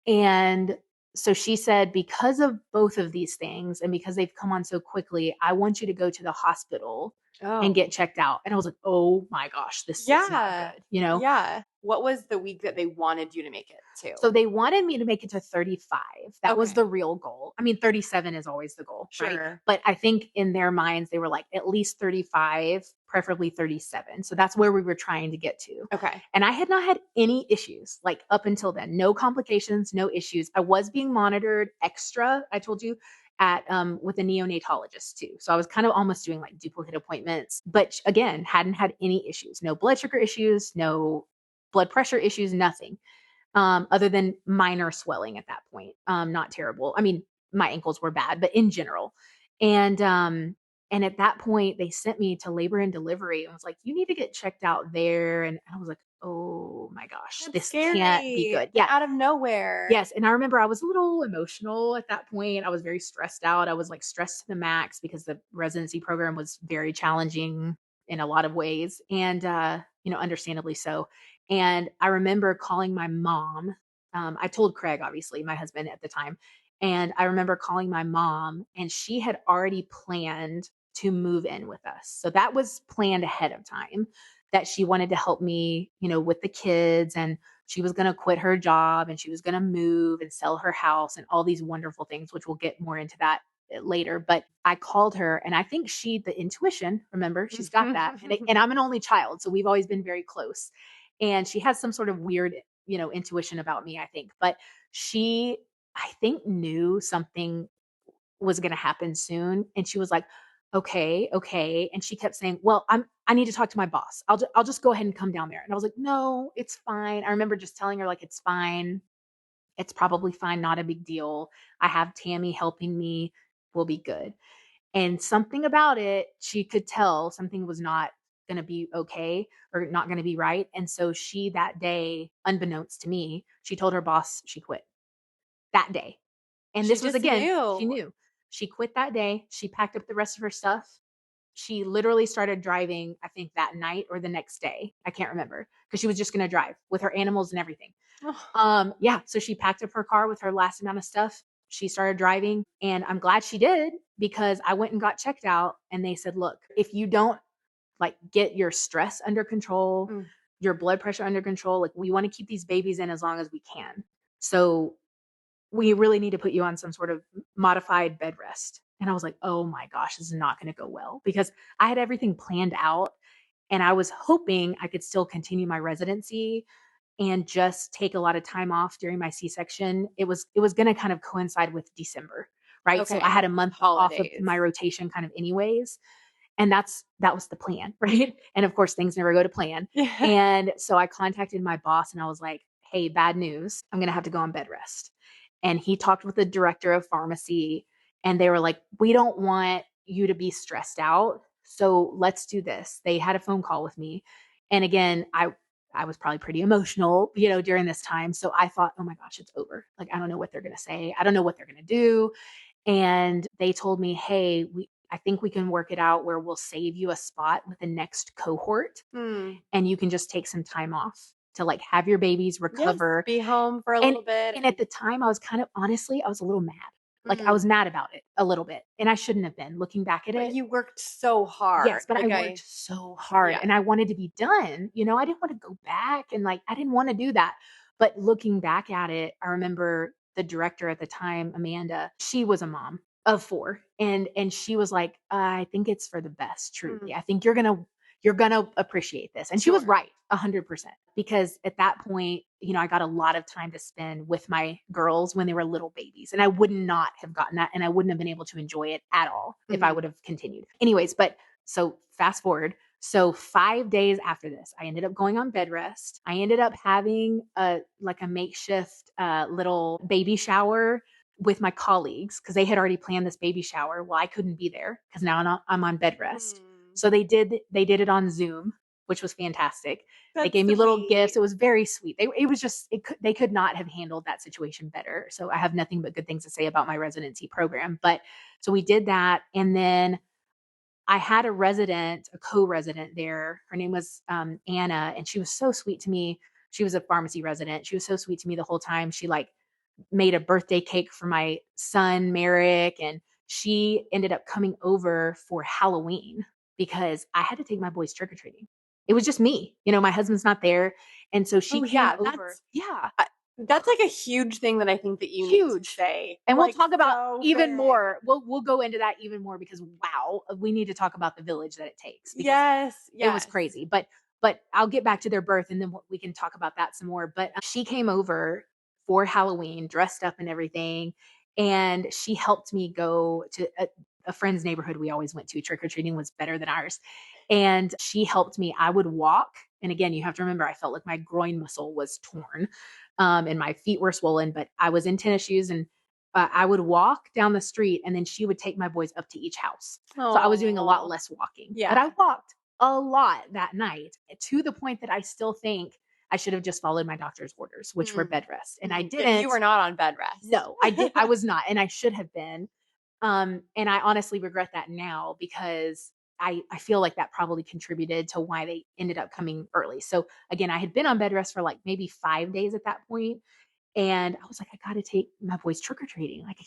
And so she said, because of both of these things and because they've come on so quickly, I want you to go to the hospital and Oh. get checked out. And I was like, oh my gosh, this is not good. Yeah. What was the week that they wanted you to make it to? So they wanted me to make it to 35. That was Okay. the real goal. I mean, 37 is always the goal, right? Sure. But I think in their minds, they were like at least 35, preferably 37. So that's where we were trying to get to. Okay. And I had not had any issues like up until then. No complications, no issues. I was being monitored extra, I told you, at with a neonatologist too. So I was kind of almost doing like duplicate appointments, but again, hadn't had any issues. No blood sugar issues, no blood pressure issues, nothing. Other than minor swelling at that point. Not terrible. I mean, my ankles were bad, but in general. And at that point, they sent me to labor and delivery and was like, you need to get checked out there. And I was like, oh my gosh, That's this scary. can't be good. Like, Yeah. out of nowhere. Yes. And I remember I was a little emotional at that point. I was very stressed out. I was like stressed to the max because the residency program was very challenging in a lot of ways. And, understandably so. And I remember calling my mom. I told Craig, obviously, my husband at the time. And I remember calling my mom, and she had already planned to move in with us. So that was planned ahead of time, that she wanted to help me, with the kids, and she was going to quit her job and she was going to move and sell her house and all these wonderful things, which we'll get more into that later. But I called her, and I think the intuition, remember, she's got that. And I'm an only child. So we've always been very close. And she has some sort of weird, intuition about me, I think. But she, I think, knew something was going to happen soon. And she was like, okay, okay. And she kept saying, well, I need to talk to my boss. I'll just go ahead and come down there. And I was like, no, it's fine. I remember just telling her like, it's fine. It's probably fine. Not a big deal. I have Tammy helping me. We'll be good. And something about it, she could tell something was not going to be okay or not going to be right. And so she, that day, unbeknownst to me, she told her boss she quit that day. And She this was, just again, knew. she knew. She quit that day. She packed up the rest of her stuff. She literally started driving, I think that night or the next day. I can't remember, because she was just going to drive with her animals and everything. Yeah. So she packed up her car with her last amount of stuff. She started driving, and I'm glad she did, because I went and got checked out, and they said, look, if you don't like get your stress under control, your blood pressure under control, like we want to keep these babies in as long as we can. So we really need to put you on some sort of modified bed rest. And I was like, oh my gosh, this is not going to go well, because I had everything planned out, and I was hoping I could still continue my residency and just take a lot of time off during my C-section. It was going to kind of coincide with December, right? Okay. So I had a month off of Holidays. my rotation kind of anyways. And that was the plan, right? And of course, things never go to plan. And so I contacted my boss, and I was like, hey, bad news. I'm going to have to go on bed rest. And he talked with the director of pharmacy, and they were like, we don't want you to be stressed out. So let's do this. They had a phone call with me. And again, I was probably pretty emotional, during this time. So I thought, oh my gosh, it's over. Like, I don't know what they're going to say. I don't know what they're going to do. And they told me, hey, I think we can work it out where we'll save you a spot with the next cohort and you can just take some time off to like have your babies Yes, recover. be home for a And little bit. and at the time I was honestly, I was a little mad. Like I was mad about it a little bit. And I shouldn't have been looking back at But it. you worked so hard. Yes, but I worked so hard and I wanted to be done. I didn't want to go back and like I didn't want to do that. But looking back at it, I remember the director at the time, Amanda, she was a mom of 4 and she was like, I think it's for the best, truly. I think you're going to appreciate this. And she was right, 100%. Because at that point, I got a lot of time to spend with my girls when they were little babies. And I would not have gotten that. And I wouldn't have been able to enjoy it at all if I would have continued. Anyways, but so fast forward. So 5 days after this, I ended up going on bed rest. I ended up having a makeshift little baby shower with my colleagues because they had already planned this baby shower. Well, I couldn't be there because now I'm on bed rest. So they did it on Zoom, which was fantastic. They gave me little gifts. It was very sweet. They could not have handled that situation better. So I have nothing but good things to say about my residency program. But so we did that. And then I had a co-resident there. Her name was Anna, and she was so sweet to me. She was a pharmacy resident. She was so sweet to me the whole time. She made a birthday cake for my son, Merrick, and she ended up coming over for Halloween because I had to take my boys trick-or-treating. It was just me. My husband's not there. And so she came over. Yeah. That's like a huge thing that I think that you need to say. And we'll talk about even more. We'll go into that even more because wow, we need to talk about the village that it takes. Yes. It was crazy. But I'll get back to their birth and then we can talk about that some more. But she came over for Halloween dressed up and everything. And she helped me go to a friend's neighborhood we always went to. Trick-or-treating was better than ours. And she helped me. I would walk. And again, you have to remember, I felt like my groin muscle was torn and my feet were swollen, but I was in tennis shoes and I would walk down the street and then she would take my boys up to each house. Aww. So I was doing a lot less walking. Yeah. But I walked a lot that night to the point that I still think I should have just followed my doctor's orders, which were bed rest. And I didn't. You were not on bed rest. No, I was not. And I should have been. And I honestly regret that now because I feel like that probably contributed to why they ended up coming early. So again, I had been on bed rest for like maybe 5 days at that point. And I was like, I got to take my boys trick-or-treating. Like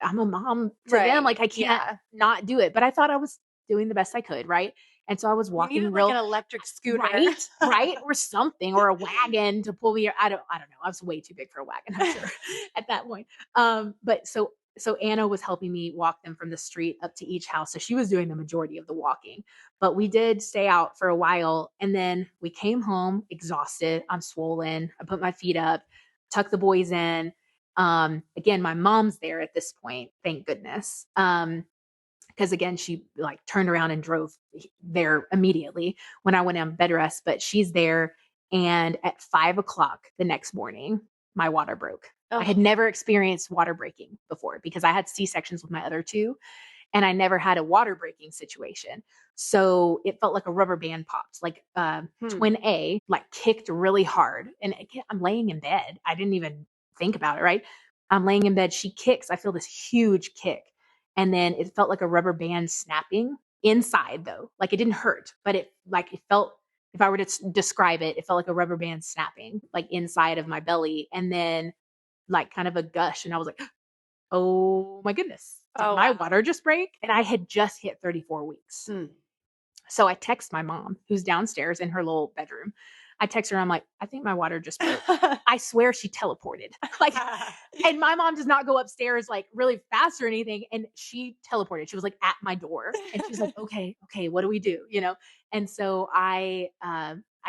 I'm a mom to them. Like I can't not do it. But I thought I was doing the best I could. Right. And so I was walking like an electric scooter. Right. Or something, or a wagon to pull me. I don't know. I was way too big for a wagon, I'm sure at that point. But so Anna was helping me walk them from the street up to each house. So she was doing the majority of the walking, but we did stay out for a while. And then we came home exhausted. I'm swollen. I put my feet up, tuck the boys in. Again, my mom's there at this point. Thank goodness. Because again, she turned around and drove there immediately when I went on bed rest, but she's there. And at 5:00 the next morning, my water broke. I had never experienced water breaking before because I had C-sections with my other 2 and I never had a water breaking situation. So it felt like a rubber band popped, twin A, kicked really hard. And I'm laying in bed. I didn't even think about it, right? I'm laying in bed. She kicks. I feel this huge kick. And then it felt like a rubber band snapping inside though. Like it didn't hurt, but it felt, if I were to describe it, it felt like a rubber band snapping inside of my belly. And then kind of a gush. And I was like, oh my goodness, did my water just break? And I had just hit 34 weeks. So I text my mom who's downstairs in her little bedroom. I text her. I'm like, I think my water just broke. I swear she teleported. And my mom does not go upstairs really fast or anything. And she teleported. She was at my door and she's like, okay, what do we do? And so I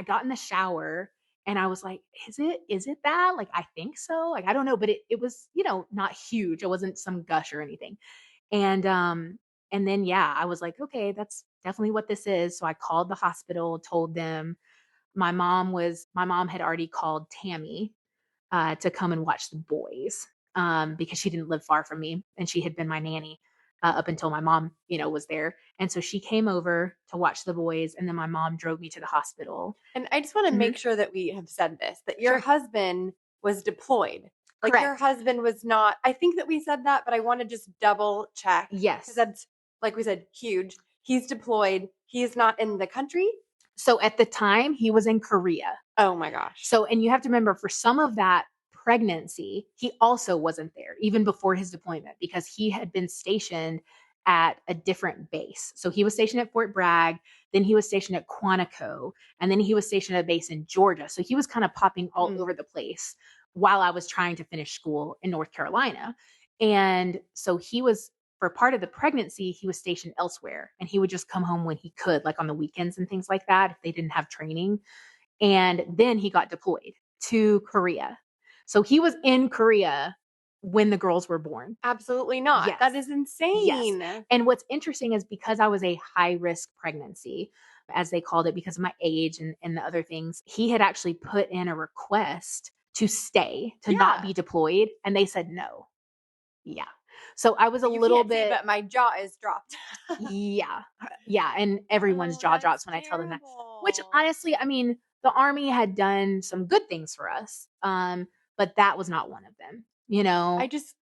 got in the shower and I was like, is it that? I think so. I don't know, but it was, not huge. It wasn't some gush or anything. And then, yeah, I was like, okay, that's definitely what this is. So I called the hospital, told them. My mom had already called Tammy to come and watch the boys because she didn't live far from me and she had been my nanny. up until my mom, was there. And so she came over to watch the boys, and then my mom drove me to the hospital. And I just want to Mhm. make sure that we have said this, that your Sure. husband was deployed. Like your Correct. husband was not, I think that we said that, but I want to just double check because Yes. that's, like we said, huge. He's deployed. He's not in the country. So at the time, he was in Korea. Oh my gosh. So, and you have to remember, for some of that pregnancy, he also wasn't there even before his deployment because he had been stationed at a different base. So he was stationed at Fort Bragg, then he was stationed at Quantico, and then he was stationed at a base in Georgia. So he was kind of popping all over the place while I was trying to finish school in North Carolina. And so he was, for part of the pregnancy, he was stationed elsewhere, and he would just come home when he could, like on the weekends and things like that, if they didn't have training. And then he got deployed to Korea. So he was in Korea when the girls were born. Absolutely not. Yes. That is Yes. insane. And what's interesting is because I was a high risk pregnancy, as they called it, because of my age and the other things, he had actually put in a request to stay, to not be deployed. And they said no. Yeah. So I was a You little can't see, bit, but my jaw is dropped. yeah. Yeah. And everyone's Oh, jaw that's drops when I tell them that, which terrible. honestly, I mean, the Army had done some good things for us. But that was not one of them, I just,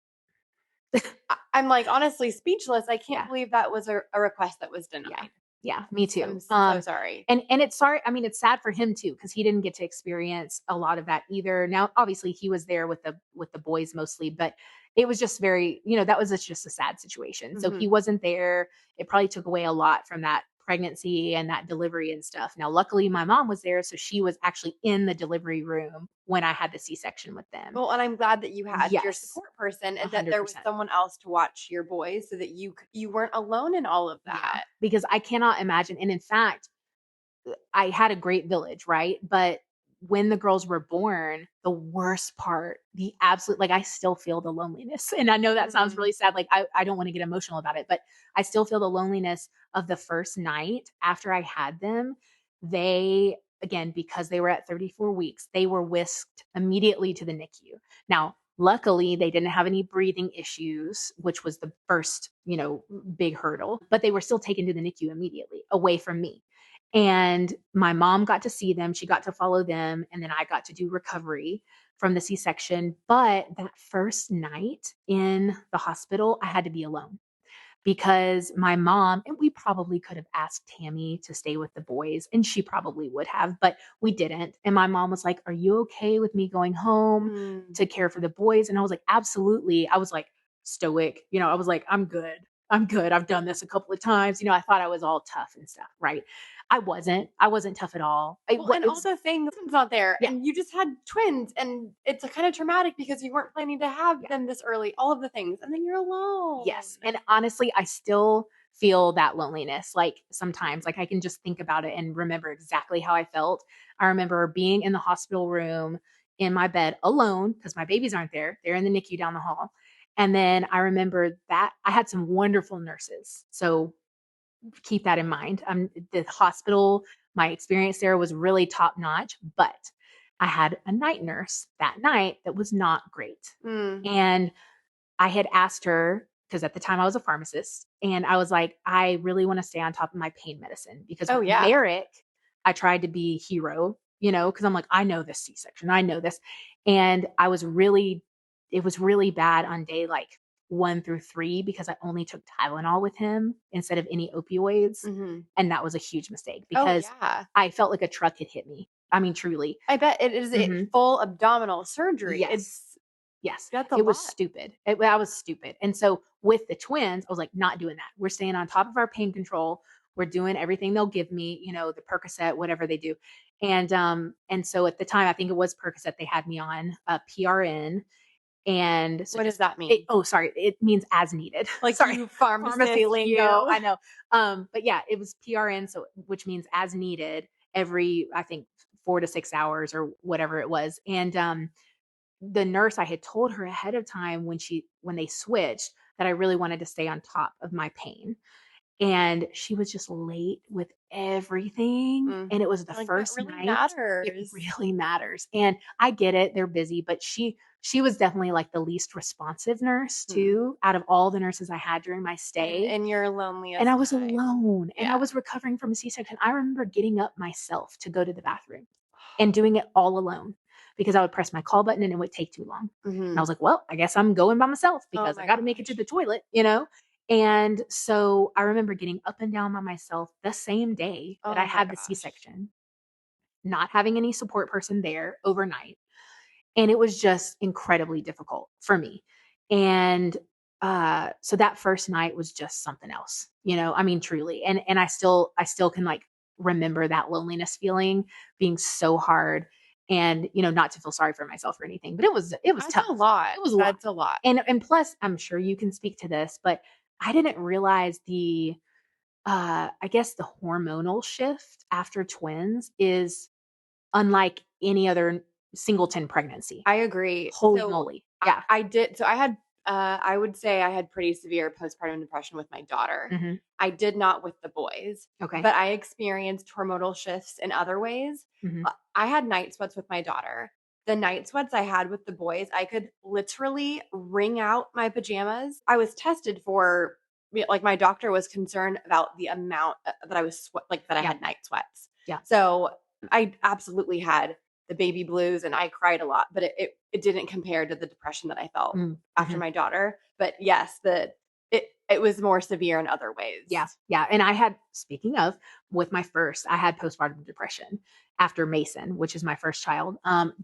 I'm like honestly speechless. I can't Yeah. believe that was a request that was Yeah. denied. Yeah, me too. I'm so sorry. And it's sorry. I mean, it's sad for him too, because he didn't get to experience a lot of that either. Now, obviously, he was there with the boys mostly, but it was just very, that was just a sad situation. So he wasn't there. It probably took away a lot from that pregnancy and that delivery and stuff. Now, luckily, my mom was there, so she was actually in the delivery room when I had the C-section with them. Well, and I'm glad that you had your Yes, support person and that there was 100%. someone else to watch your boys so that you weren't alone in all of Yeah, that. because I cannot imagine. And in fact, I had a great village, right? But when the girls were born, the worst part, the absolute, like, I still feel the loneliness. And I know that sounds really sad. Like, I don't want to get emotional about it, but I still feel the loneliness of the first night after I had them. They, again, because they were at 34 weeks, they were whisked immediately to the NICU. Now, luckily, they didn't have any breathing issues, which was the first, big hurdle, but they were still taken to the NICU immediately away from me. And my mom got to see them. She got to follow them. And then I got to do recovery from the C-section. But that first night in the hospital, I had to be alone because my mom, and we probably could have asked Tammy to stay with the boys, and she probably would have, but we didn't. And my mom was like, "Are you okay with me going home to care for the boys?" And I was like, "Absolutely." I was like stoic, I was like, "I'm good. I'm good. I've done this a couple of times." I thought I was all tough and stuff, right? I wasn't. I wasn't tough at all. Well, and also saying the husband's not there Yeah. and you just had twins and it's kind of traumatic because you weren't planning to have them this early, all of the things, and then you're alone. Yes. And honestly, I still feel that loneliness. Like sometimes, like I can just think about it and remember exactly how I felt. I remember being in the hospital room in my bed alone because my babies aren't there. They're in the NICU down the hall. And then I remember that I had some wonderful nurses. So keep that in mind. The hospital, my experience there was really top notch, but I had a night nurse that night that was not great. And I had asked her, because at the time I was a pharmacist, and I was like, "I really want to stay on top of my pain medicine," because with Merrick, I tried to be hero, because I'm like, "I know this C-section, I know this." And it was really bad on day like 1 through 3 because I only took Tylenol with him instead of any opioids. And that was a huge mistake because I felt like a truck had hit me. I mean, truly. I bet it is a full abdominal surgery. Yes. That's a It was lot. stupid. I was stupid. And so with the twins, I was like, not doing that. We're staying on top of our pain control. We're doing everything they'll give me, the Percocet, whatever they do. And so at the time, I think it was Percocet, they had me on PRN. And so what does that mean? Sorry. It means as needed. Like sorry. you pharmacist, Pharmacy lingo. you. I know. But yeah, it was PRN. So which means as needed every, I think 4 to 6 hours or whatever it was. And, the nurse, I had told her ahead of time when they switched that I really wanted to stay on top of my pain. And she was just late with everything. And it was the Like, that first really night. It matters. really matters. And I get it. They're busy, but she was definitely like the least responsive nurse too, out of all the nurses I had during my stay. And your And loneliest I was time. alone and I Yeah. was recovering from a C-section. I remember getting up myself to go to the bathroom and doing it all alone because I would press my call button and it would take too long. And I was like, well, I guess I'm going by myself because I my got to make it to gosh. the toilet, you know? And so I remember getting up and down by myself the same day that I Oh my had the gosh. C-section, not having any support person there overnight. And it was just incredibly difficult for me. And so that first night was just something else, you know, I mean, truly. And I still can like remember that loneliness feeling being so hard and, you know, not to feel sorry for myself or anything, but it was That's tough. a lot. It was a lot. That's a lot. And plus, I'm sure you can speak to this, but I didn't realize the I guess the hormonal shift after twins is unlike any other singleton pregnancy. I agree. Holy So moly. Yeah. I did. So I had, I would say I had pretty severe postpartum depression with my daughter. Mhm. I did not with the boys, Okay. but I experienced hormonal shifts in other ways. Mhm. I had night sweats with my daughter. The night sweats I had with the boys, I could literally wring out my pajamas. I was tested for, like, my doctor was concerned about the amount that I was like that I Yeah. had night sweats. Yeah. So I absolutely had the baby blues and I cried a lot, but it didn't compare to the depression that I felt after Mhm. my daughter. But yes, it was more severe in other ways. Yeah. Yeah. And I had, speaking of, with my first, I had postpartum depression after Mason, which is my first child.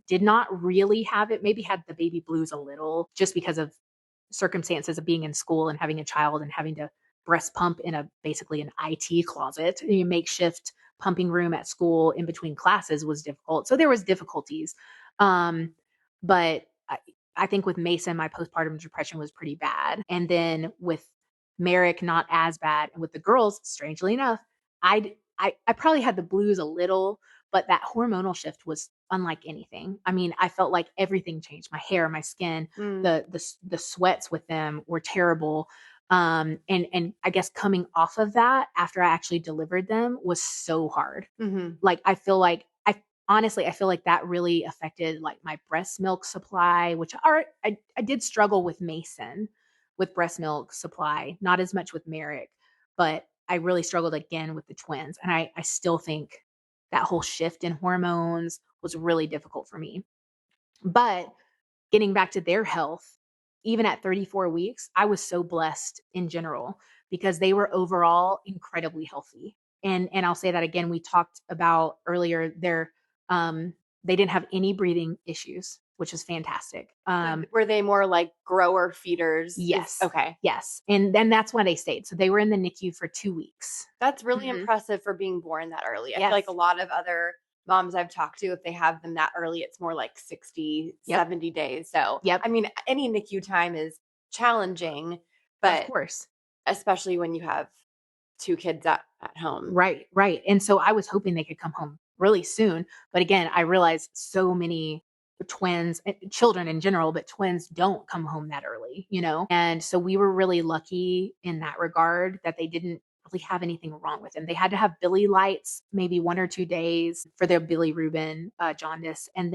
Did not really have it, maybe had the baby blues a little just because of circumstances of being in school and having a child and having to breast pump in a basically an IT closet. A makeshift pumping room at school in between classes was difficult. So there was difficulties. But I think with Mason, my postpartum depression was pretty bad. And then with Merrick, not as bad. And with the girls, strangely enough, I probably had the blues a little, but that hormonal shift was unlike anything. I mean, I felt like everything changed. My hair, my skin, the sweats with them were terrible. And I guess coming off of that after I actually delivered them was so hard. Like I feel like I feel like that really affected like my breast milk supply, which I did struggle with Mason with breast milk supply, not as much with Merrick, but I really struggled again with the twins. And I still think that whole shift in hormones was really difficult for me. But getting back to their health, even at 34 weeks, I was so blessed in general because they were overall incredibly healthy. And I'll say that again, we talked about earlier um they didn't have any breathing issues, which is fantastic. Were they more like grower feeders? Yes. Okay. Yes. And then that's why they stayed. So they were in the NICU for 2 weeks. That's really Mhm. impressive for being born that early. I feel Yes. like a lot of other moms I've talked to, if they have them that early, it's more like 60, Yep. 70 days. So, Yep. I mean, any NICU time is challenging, Of but course. especially when you have two kids at home. Right, right. And so I was hoping they could come home really soon. But again, I realized so many twins, children in general, but twins don't come home that early, you know? And so we were really lucky in that regard that they didn't really have anything wrong with them. They had to have Billy lights maybe 1 or 2 days for their bilirubin jaundice. And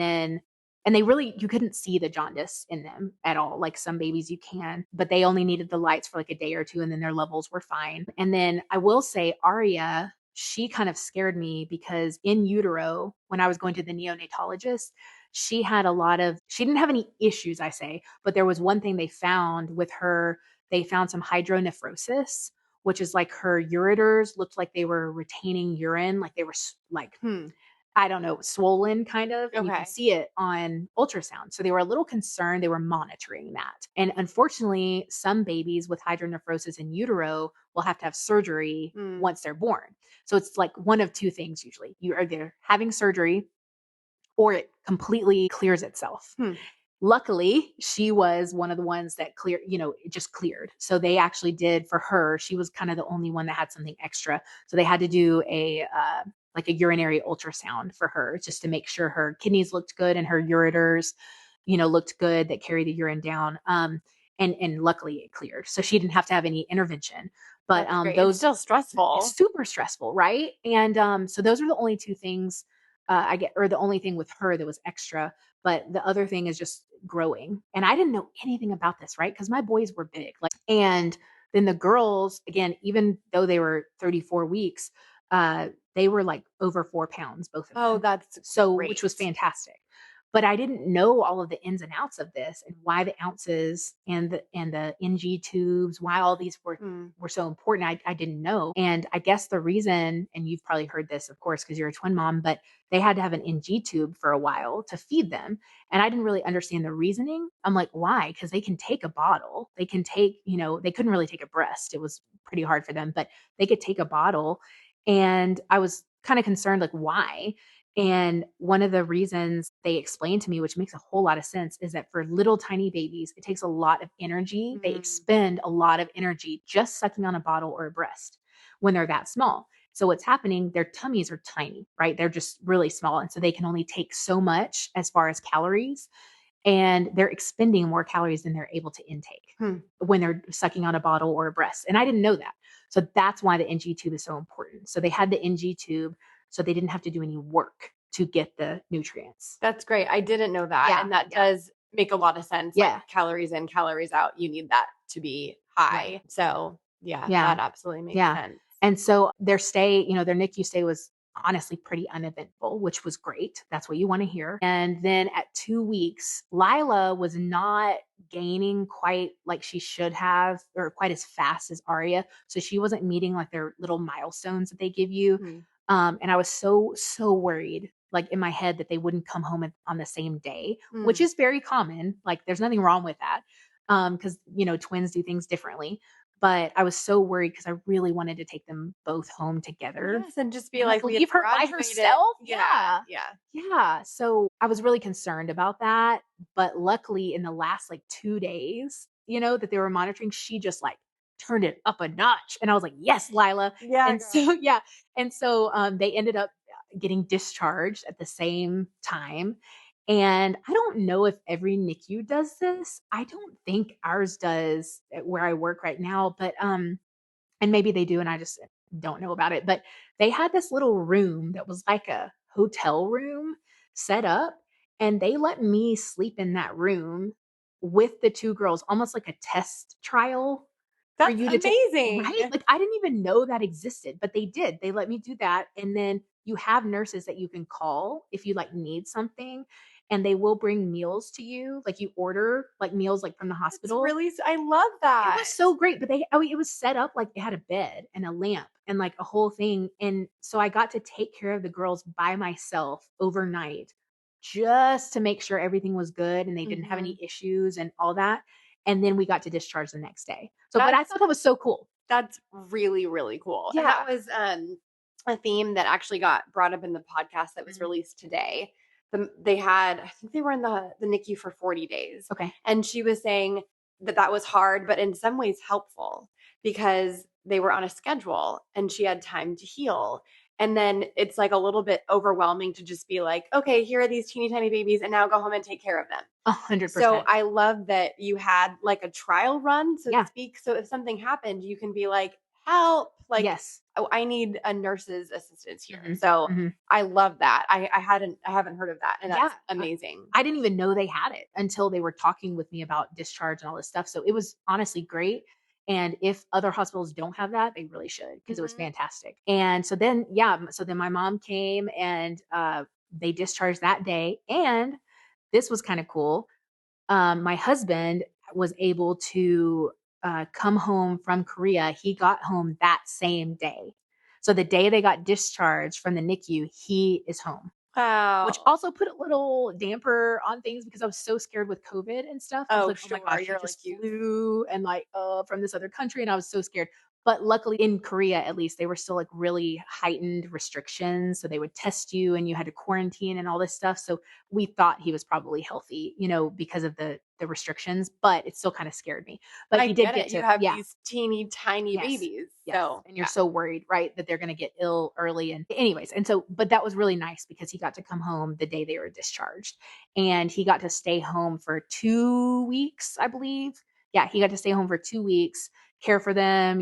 they really, you couldn't see the jaundice in them at all. Like some babies you can, but they only needed the lights for like a day or two and then their levels were fine. And then I will say Aria, she kind of scared me because in utero, when I was going to the neonatologist, she didn't have any issues, I say, but there was one thing they found with her. They found some hydronephrosis, which is like her ureters looked like they were retaining urine, like they were like I don't know, swollen kind of, and you can Okay. see it on ultrasound. So they were a little concerned. They were monitoring that. And unfortunately, some babies with hydronephrosis in utero will have to have surgery once they're born. So it's like one of two things usually. You are either having surgery or it completely clears itself. Luckily, she was one of the ones that it just cleared. So they actually did for her, she was kind of the only one that had something extra. So they had to do like a urinary ultrasound for her just to make sure her kidneys looked good and her ureters, looked good that carry the urine down. And luckily it cleared. So she didn't have to have any intervention. But That's great. It's those still stressful. it's super stressful, right? And so those are the only two things I get, or the only thing with her that was extra. But the other thing is just growing. And I didn't know anything about this, right? Because my boys were big. And then the girls, again, even though they were 34 weeks, they were like over 4 pounds, both of Oh, them. that's So, great. which was fantastic. But I didn't know all of the ins and outs of this and why the ounces and the NG tubes, why all these were so important. I didn't know. And I guess the reason, and you've probably heard this, of course, because you're a twin mom, but they had to have an NG tube for a while to feed them. And I didn't really understand the reasoning. I'm like, why? Because they can take a bottle. They can take, they couldn't really take a breast. It was pretty hard for them, but they could take a bottle. And I was kind of concerned, like, why? And one of the reasons they explained to me, which makes a whole lot of sense, is that for little tiny babies, it takes a lot of energy. They expend a lot of energy just sucking on a bottle or a breast when they're that small. So what's happening, their tummies are tiny, right? They're just really small. And so they can only take so much as far as calories, and they're expending more calories than they're able to intake when they're sucking on a bottle or a breast. And I didn't know that. So that's why the NG tube is so important. So they had the NG tube so they didn't have to do any work to get the nutrients. That's great. I didn't know that. Yeah, And that does make a lot of sense. Yeah. Like calories in, calories out. You need that to be high. Right. So that absolutely makes sense. And so their stay, their NICU stay was honestly pretty uneventful, which was great. That's what you want to hear. And then at 2 weeks, Lila was not gaining quite like she should have, or quite as fast as Aria. So she wasn't meeting like their little milestones that they give you. And I was so worried, like in my head, that they wouldn't come home on the same day, which is very common. Like there's nothing wrong with that. Because, twins do things differently. But I was so worried because I really wanted to take them both home together. Yes, and just be And like, we leave had her by graduated. herself. Yeah. So I was really concerned about that. But luckily, in the last like 2 days, that they were monitoring, she just like turned it up a notch. And I was like, yes, Lila. Yeah. And so, they ended up getting discharged at the same time. And I don't know if every NICU does this. I don't think ours does at where I work right now, but and maybe they do and I just don't know about it. But they had this little room that was like a hotel room set up, and they let me sleep in that room with the two girls, almost like a test trial for That's you to take, amazing. right? Like I didn't even know that existed, but they did. They let me do that. And then you have nurses that you can call if you like need something, and they will bring meals to you. Like you order like meals like from the hospital. I love that. It was so great, but it was set up like it had a bed and a lamp and like a whole thing. And so I got to take care of the girls by myself overnight just to make sure everything was good and they didn't have any issues and all that. And then we got to discharge the next day. So, but I thought it was so cool. That's really, really cool. Yeah. And that was a theme that actually got brought up in the podcast that was released today. They had, I think they were in the NICU for 40 days. Okay. And she was saying that was hard, but in some ways helpful because they were on a schedule and she had time to heal. And then it's like a little bit overwhelming to just be like, okay, here are these teeny tiny babies and now go home and take care of them. 100%. So I love that you had like a trial run, so to Yeah. speak. So if something happened, you can be like, help, like, yes. oh, I need a nurse's assistance here. So I love that. I haven't heard of that. And that's amazing. I didn't even know they had it until they were talking with me about discharge and all this stuff. So it was honestly great. And if other hospitals don't have that, they really should, because it was fantastic. And so then, my mom came and they discharged that day. And this was kind of cool. My husband was able to come home from Korea. He got home that same day. So the day they got discharged from the NICU, he is home. Wow. Which also put a little damper on things because I was so scared with COVID and stuff. I was like, sure. oh my gosh, you just flew and like from this other country, and I was so scared. But luckily in Korea, at least, they were still like really heightened restrictions. So they would test you and you had to quarantine and all this stuff. So we thought he was probably healthy, because of the restrictions, but it still kind of scared me. But I he did get get it. to, You have these teeny tiny babies. Yes. So and you're so worried, right, that they're going to get ill early. And anyways, and so, but that was really nice because he got to come home the day they were discharged, and he got to stay home for 2 weeks, I believe. Yeah, he got to stay home for 2 weeks, care for them,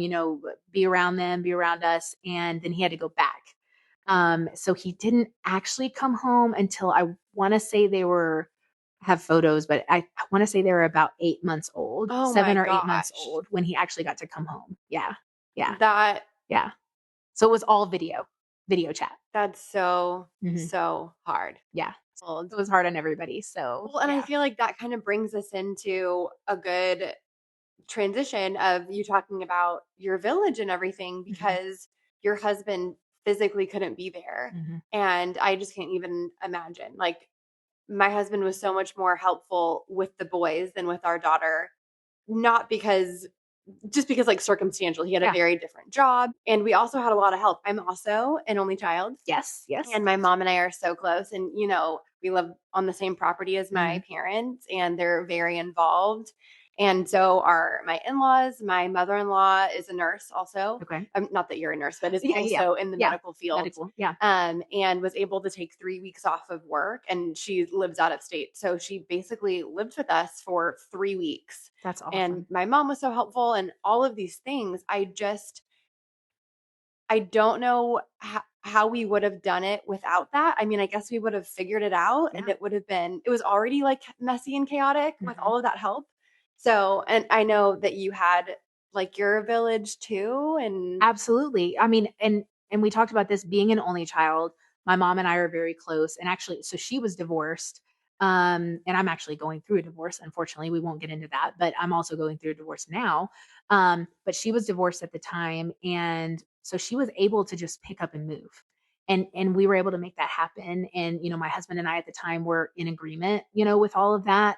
be around them, be around us. And then he had to go back. So he didn't actually come home until I want to say have photos, but I want to say they were about 8 months old, Oh my 7 or 8 months gosh. old when he actually got to come home. Yeah. Yeah. That Yeah. So it was all video chat. that's so Mhm. so hard. Yeah. Old. It was hard on everybody. So, Well, and I yeah. feel like that kind of brings us into a good transition of you talking about your village and everything because your husband physically couldn't be there. Mhm. And I just can't even imagine. Like, my husband was so much more helpful with the boys than with our daughter, not because just because like circumstantial. He had a Yeah. very different job and we also had a lot of help. I'm also an only child. Yes. Yes. And my mom and I are so close. And, we live on the same property as my Mhm. parents, and they're very involved. And so are my in-laws. My mother-in-law is a nurse also. Okay. Not that you're a nurse, but is Yeah. Yeah. also in the Yeah. medical field. Medical. Yeah. And was able to take 3 weeks off of work. And she lives out of state. So she basically lived with us for 3 weeks. That's And awesome. my mom was so helpful and all of these things. I don't know how we would have done it without that. I mean, I guess we would have figured it out and Yeah. it was already like messy and chaotic with Mhm. all of that help. So, and I know that you had like your village too. And Absolutely. I mean, and we talked about this being an only child. My mom and I are very close. And actually, so she was divorced. And I'm actually going through a divorce. Unfortunately, we won't get into that, but I'm also going through a divorce now. But she was divorced at the time. And so she was able to just pick up and move. And we were able to make that happen. And, my husband and I at the time were in agreement, with all of that.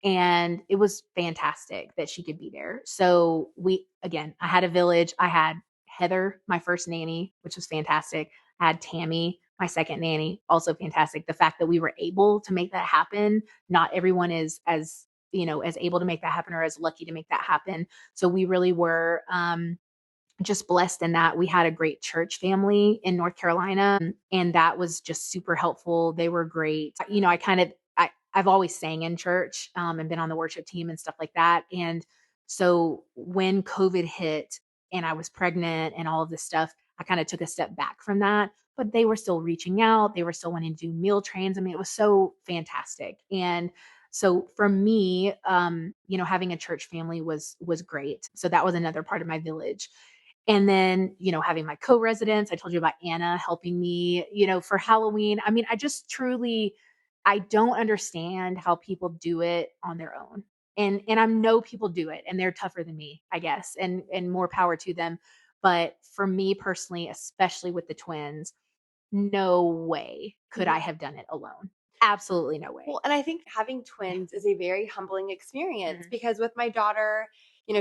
And it was fantastic that she could be there. So I had a village. I had Heather, my first nanny, which was fantastic. I had Tammy, my second nanny, also fantastic. The fact that we were able to make that happen, not everyone is as able to make that happen or as lucky to make that happen. So we really were just blessed in that we had a great church family in North Carolina, and that was just super helpful. They were great. I've always sang in church, and been on the worship team and stuff like that. And so when COVID hit and I was pregnant and all of this stuff, I kind of took a step back from that, but they were still reaching out. They were still wanting to do meal trains. I mean, it was so fantastic. And so for me, having a church family was great. So that was another part of my village. And then, having my co-residents, I told you about Anna helping me, for Halloween. I mean, I don't understand how people do it on their own. And I know people do it and they're tougher than me, I guess, and more power to them. But for me personally, especially with the twins, no way could I have done it alone. Absolutely no way. well, and I think having twins is a very humbling experience Mhm. because with my daughter,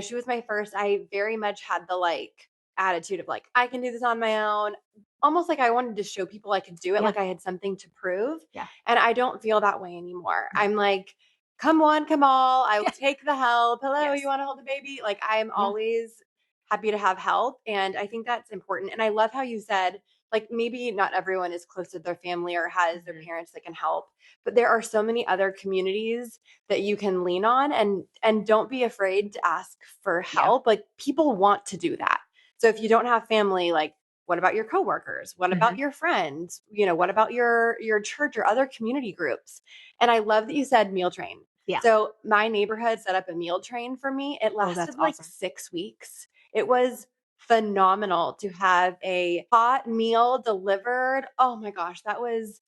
she was my first. I very much had the like attitude of like, I can do this on my own. Almost like I wanted to show people I could do it, Yeah. like I had something to prove. Yeah. And I don't feel that way anymore. I'm like, come on, come all. I will take the help. Hello, Yes. you want to hold the baby? Like I am Yeah. always happy to have help. And I think that's important. And I love how you said, like, maybe not everyone is close to their family or has their Mhm. parents that can help, but there are so many other communities that you can lean on and don't be afraid to ask for Yeah. help. Like people want to do that. So if you don't have family, like what about your coworkers? What about Mhm. your friends? What about your church or other community groups? And I love that you said meal train. Yeah. So my neighborhood set up a meal train for me. It Oh, that's lasted like awesome. 6 weeks. It was phenomenal to have a hot meal delivered. Oh my gosh, that was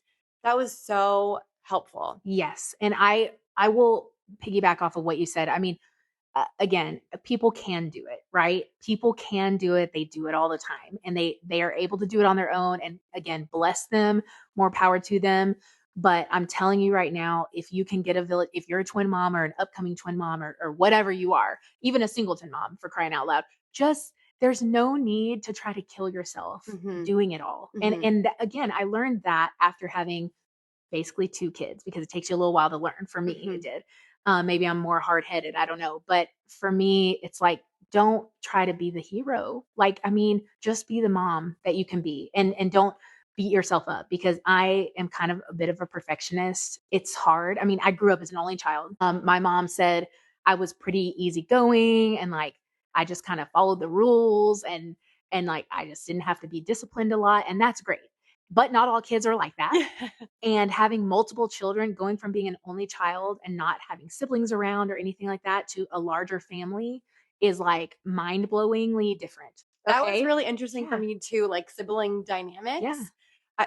so helpful. Yes. And I will piggyback off of what you said. I mean, again, people can do it, right? People can do it. They do it all the time and they are able to do it on their own, and again, bless them, more power to them. But I'm telling you right now, if you can get a village, if you're a twin mom or an upcoming twin mom or whatever you are, even a singleton mom for crying out loud, just there's no need to try to kill yourself Mhm. doing it all. And Mhm. and again, I learned that after having basically two kids, because it takes you a little while to learn. For me, it Mhm. did. Maybe I'm more hard headed. I don't know. But for me, it's like, don't try to be the hero. Like, I mean, just be the mom that you can be, and don't beat yourself up, because I am kind of a bit of a perfectionist. It's hard. I mean, I grew up as an only child. My mom said I was pretty easygoing and like I just kind of followed the rules and like I just didn't have to be disciplined a lot, and that's great. But not all kids are like that. And having multiple children, going from being an only child and not having siblings around or anything like that to a larger family is like mind-blowingly different. That was Okay? really interesting for Yeah. me too, like sibling Yeah. dynamics.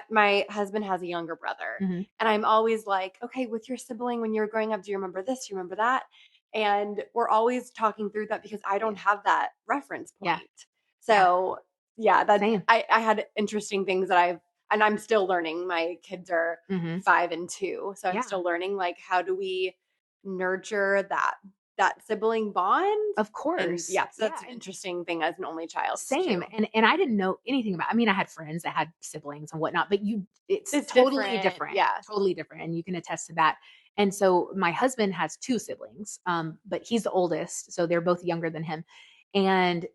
My husband has a younger brother, Mhm. and I'm always like, okay, with your sibling when you were growing up, do you remember this? Do you remember that? And we're always talking through that because I don't Yeah. have that reference Yeah. point. Yeah. So yeah, that Same. I had interesting things that and I'm still learning. My kids are Mhm. 5 and 2, so I'm Yeah. still learning like how do we nurture that sibling bond? Of And course. yeah, so Yeah, that's an and interesting thing as an only child same, too. and I didn't know anything about, I mean, I had friends that had siblings and whatnot, but it's It's different, yes. totally different, and you can attest to that. And so my husband has 2 siblings, but he's the oldest, so they're both younger than him. And,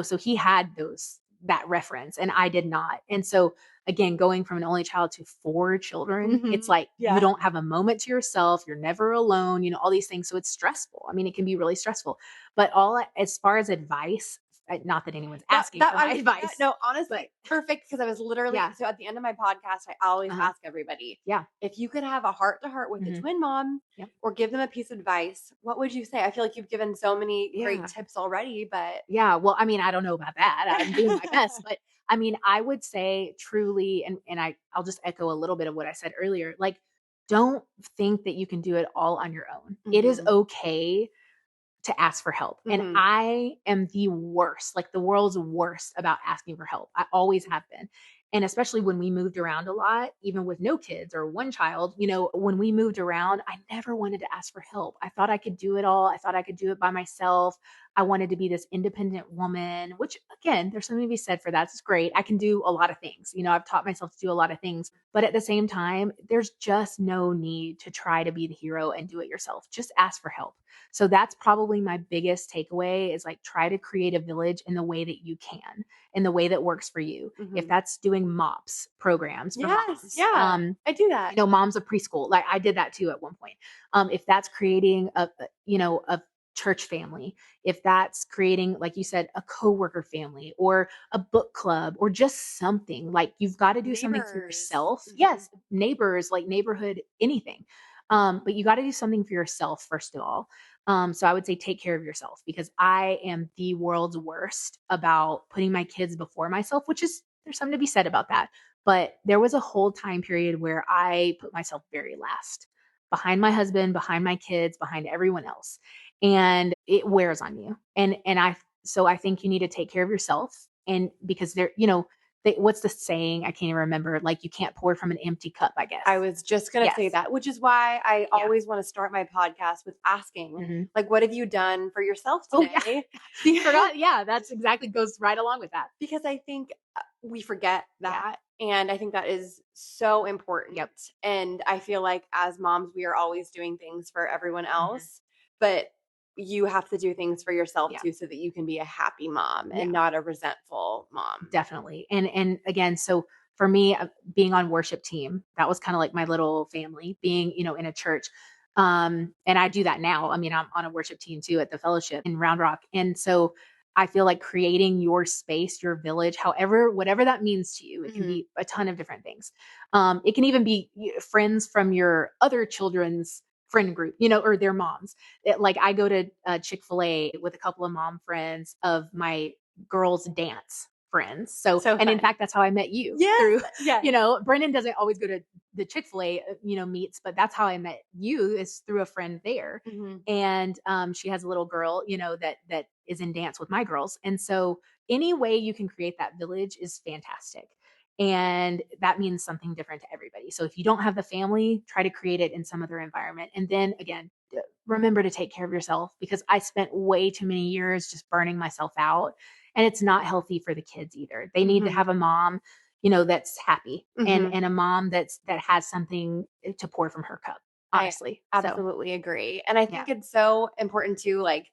so he had that reference, and I did not. And so, again, going from an only child to 4 children, it's Mhm. like you Yeah. don't have a moment to yourself, you're never alone, all these things, so it's stressful. I mean, it can be really stressful. But as far as advice, not that anyone's asking That for my yeah, advice, no, but honestly, perfect because I was literally yeah, so at the end of my podcast, I always uh-huh, ask everybody, yeah, if you could have a heart to heart with a mhm, twin mom yep, or give them a piece of advice, what would you say? I feel like you've given so many great yeah, tips already, but yeah. Well, I mean, I don't know about that. I'm doing my best, but I mean, I would say truly, and I'll just echo a little bit of what I said earlier. Like, don't think that you can do it all on your own. It is Mhm. okay to ask for help. And Mhm. I am the worst, like the world's worst about asking for help. I always have been. And especially when we moved around a lot, even with no kids or one child, when we moved around, I never wanted to ask for help. I thought I could do it all. I thought I could do it by myself. I wanted to be this independent woman, which again, there's something to be said for that. It's great. I can do a lot of things. I've taught myself to do a lot of things. But at the same time, there's just no need to try to be the hero and do it yourself. Just ask for help. So that's probably my biggest takeaway is like try to create a village in the way that you can, in the way that works for you. If Mhm. that's doing MOPS programs for Yes, moms, yeah. I do that. moms of preschool, like I did that too at one point. If that's creating a church family, if that's creating, like you said, a coworker family or a book club or just something, like you've got to do something for Neighbors. yourself. Mhm. Yes, neighbors, like neighborhood, anything. But you got to do something for yourself first of all. So I would say take care of yourself because I am the world's worst about putting my kids before myself, which is, there's something to be said about that. But there was a whole time period where I put myself very last, behind my husband, behind my kids, behind everyone else. And it wears on you. So I think you need to take care of yourself. And because what's the saying? I can't even remember. Like you can't pour from an empty cup, I guess. I was just going to say Yes. that, which is why I Yeah. always want to start my podcast with asking, Mhm. like, what have you done for yourself Oh yeah. today? Forgot. Yeah. That's exactly goes right along with that. Because I think we forget Yeah. that. And I think that is so important. Yep. And I feel like as moms, we are always doing things for everyone Mhm. else, but you have to do things for yourself Yeah. too so that you can be a happy mom and Yeah. not a resentful mom. Definitely. And again, so for me, being on worship team, that was kind of like my little family being, in a church. And I do that now. I mean, I'm on a worship team too at the fellowship in Round Rock. And so I feel like creating your space, your village, whatever that means to you, it can Mhm. be a ton of different things. It can even be friends from your other children's friend group, or their moms. Like I go to Chick-fil-A with a couple of mom friends of my girls dance friends. So, So and in fun. fact, that's how I met you Yes. through, Yes. Brendan doesn't always go to the Chick-fil-A, meets, but that's how I met you is through a friend there. Mhm. And she has a little girl, that is in dance with my girls. And so any way you can create that village is fantastic. And that means something different to everybody. So if you don't have the family, try to create it in some other environment. And then again, remember to take care of yourself because I spent way too many years just burning myself out and it's not healthy for the kids either. They need to Mhm. have a mom, that's happy and Mhm. and a mom that has something to pour from her cup, I honestly. So, absolutely agree. And I yeah. think it's so important too, like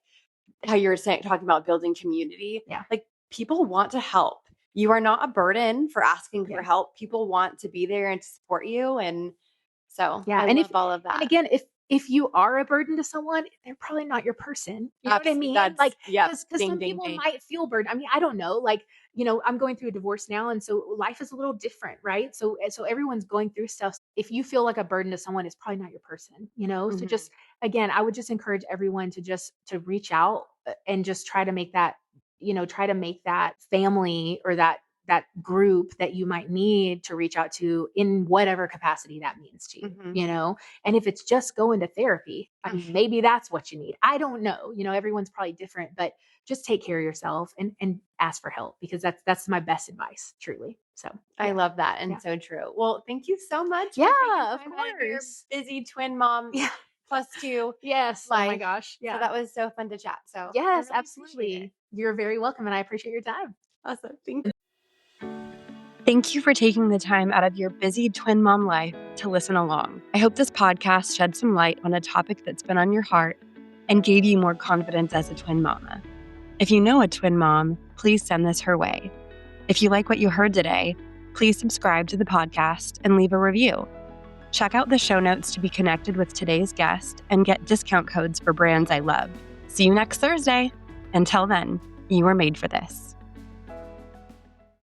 how you were saying, talking about building community. Yeah. Like people want to help. You are not a burden for asking for Yeah. help. People want to be there and to support you. And so Yeah. I And if love all of and that. again, if you are a burden to someone, they're probably not your person. You know what I mean? That's, yep. Because Ding, some ding, people ding. might feel burdened. I mean, I don't know. I'm going through a divorce now, and so life is a little different, right? So everyone's going through stuff. If you feel like a burden to someone, it's probably not your person. So Mhm. just again, I would just encourage everyone to reach out and just try to make that family or that group that you might need to reach out to in whatever capacity that means to you, Mhm. And if it's just going to therapy, I mean, maybe that's what you need. I don't know. Everyone's probably different, but just take care of yourself and ask for help, because that's my best advice, truly. So I yeah. love that, and Yeah. so true. Well, thank you so much for Yeah, taking of time out of your course. busy twin mom Yeah. +2 Yes. Oh my life. gosh. So Yeah. that was so fun to chat. So I Yes, really appreciate it. absolutely. You're very welcome, and I appreciate your time. Awesome. Thank you. Thank you for taking the time out of your busy twin mom life to listen along. I hope this podcast shed some light on a topic that's been on your heart and gave you more confidence as a twin mama. If you know a twin mom, please send this her way. If you like what you heard today, please subscribe to the podcast and leave a review. Check out the show notes to be connected with today's guest and get discount codes for brands I love. See you next Thursday. Until then, you were made for this.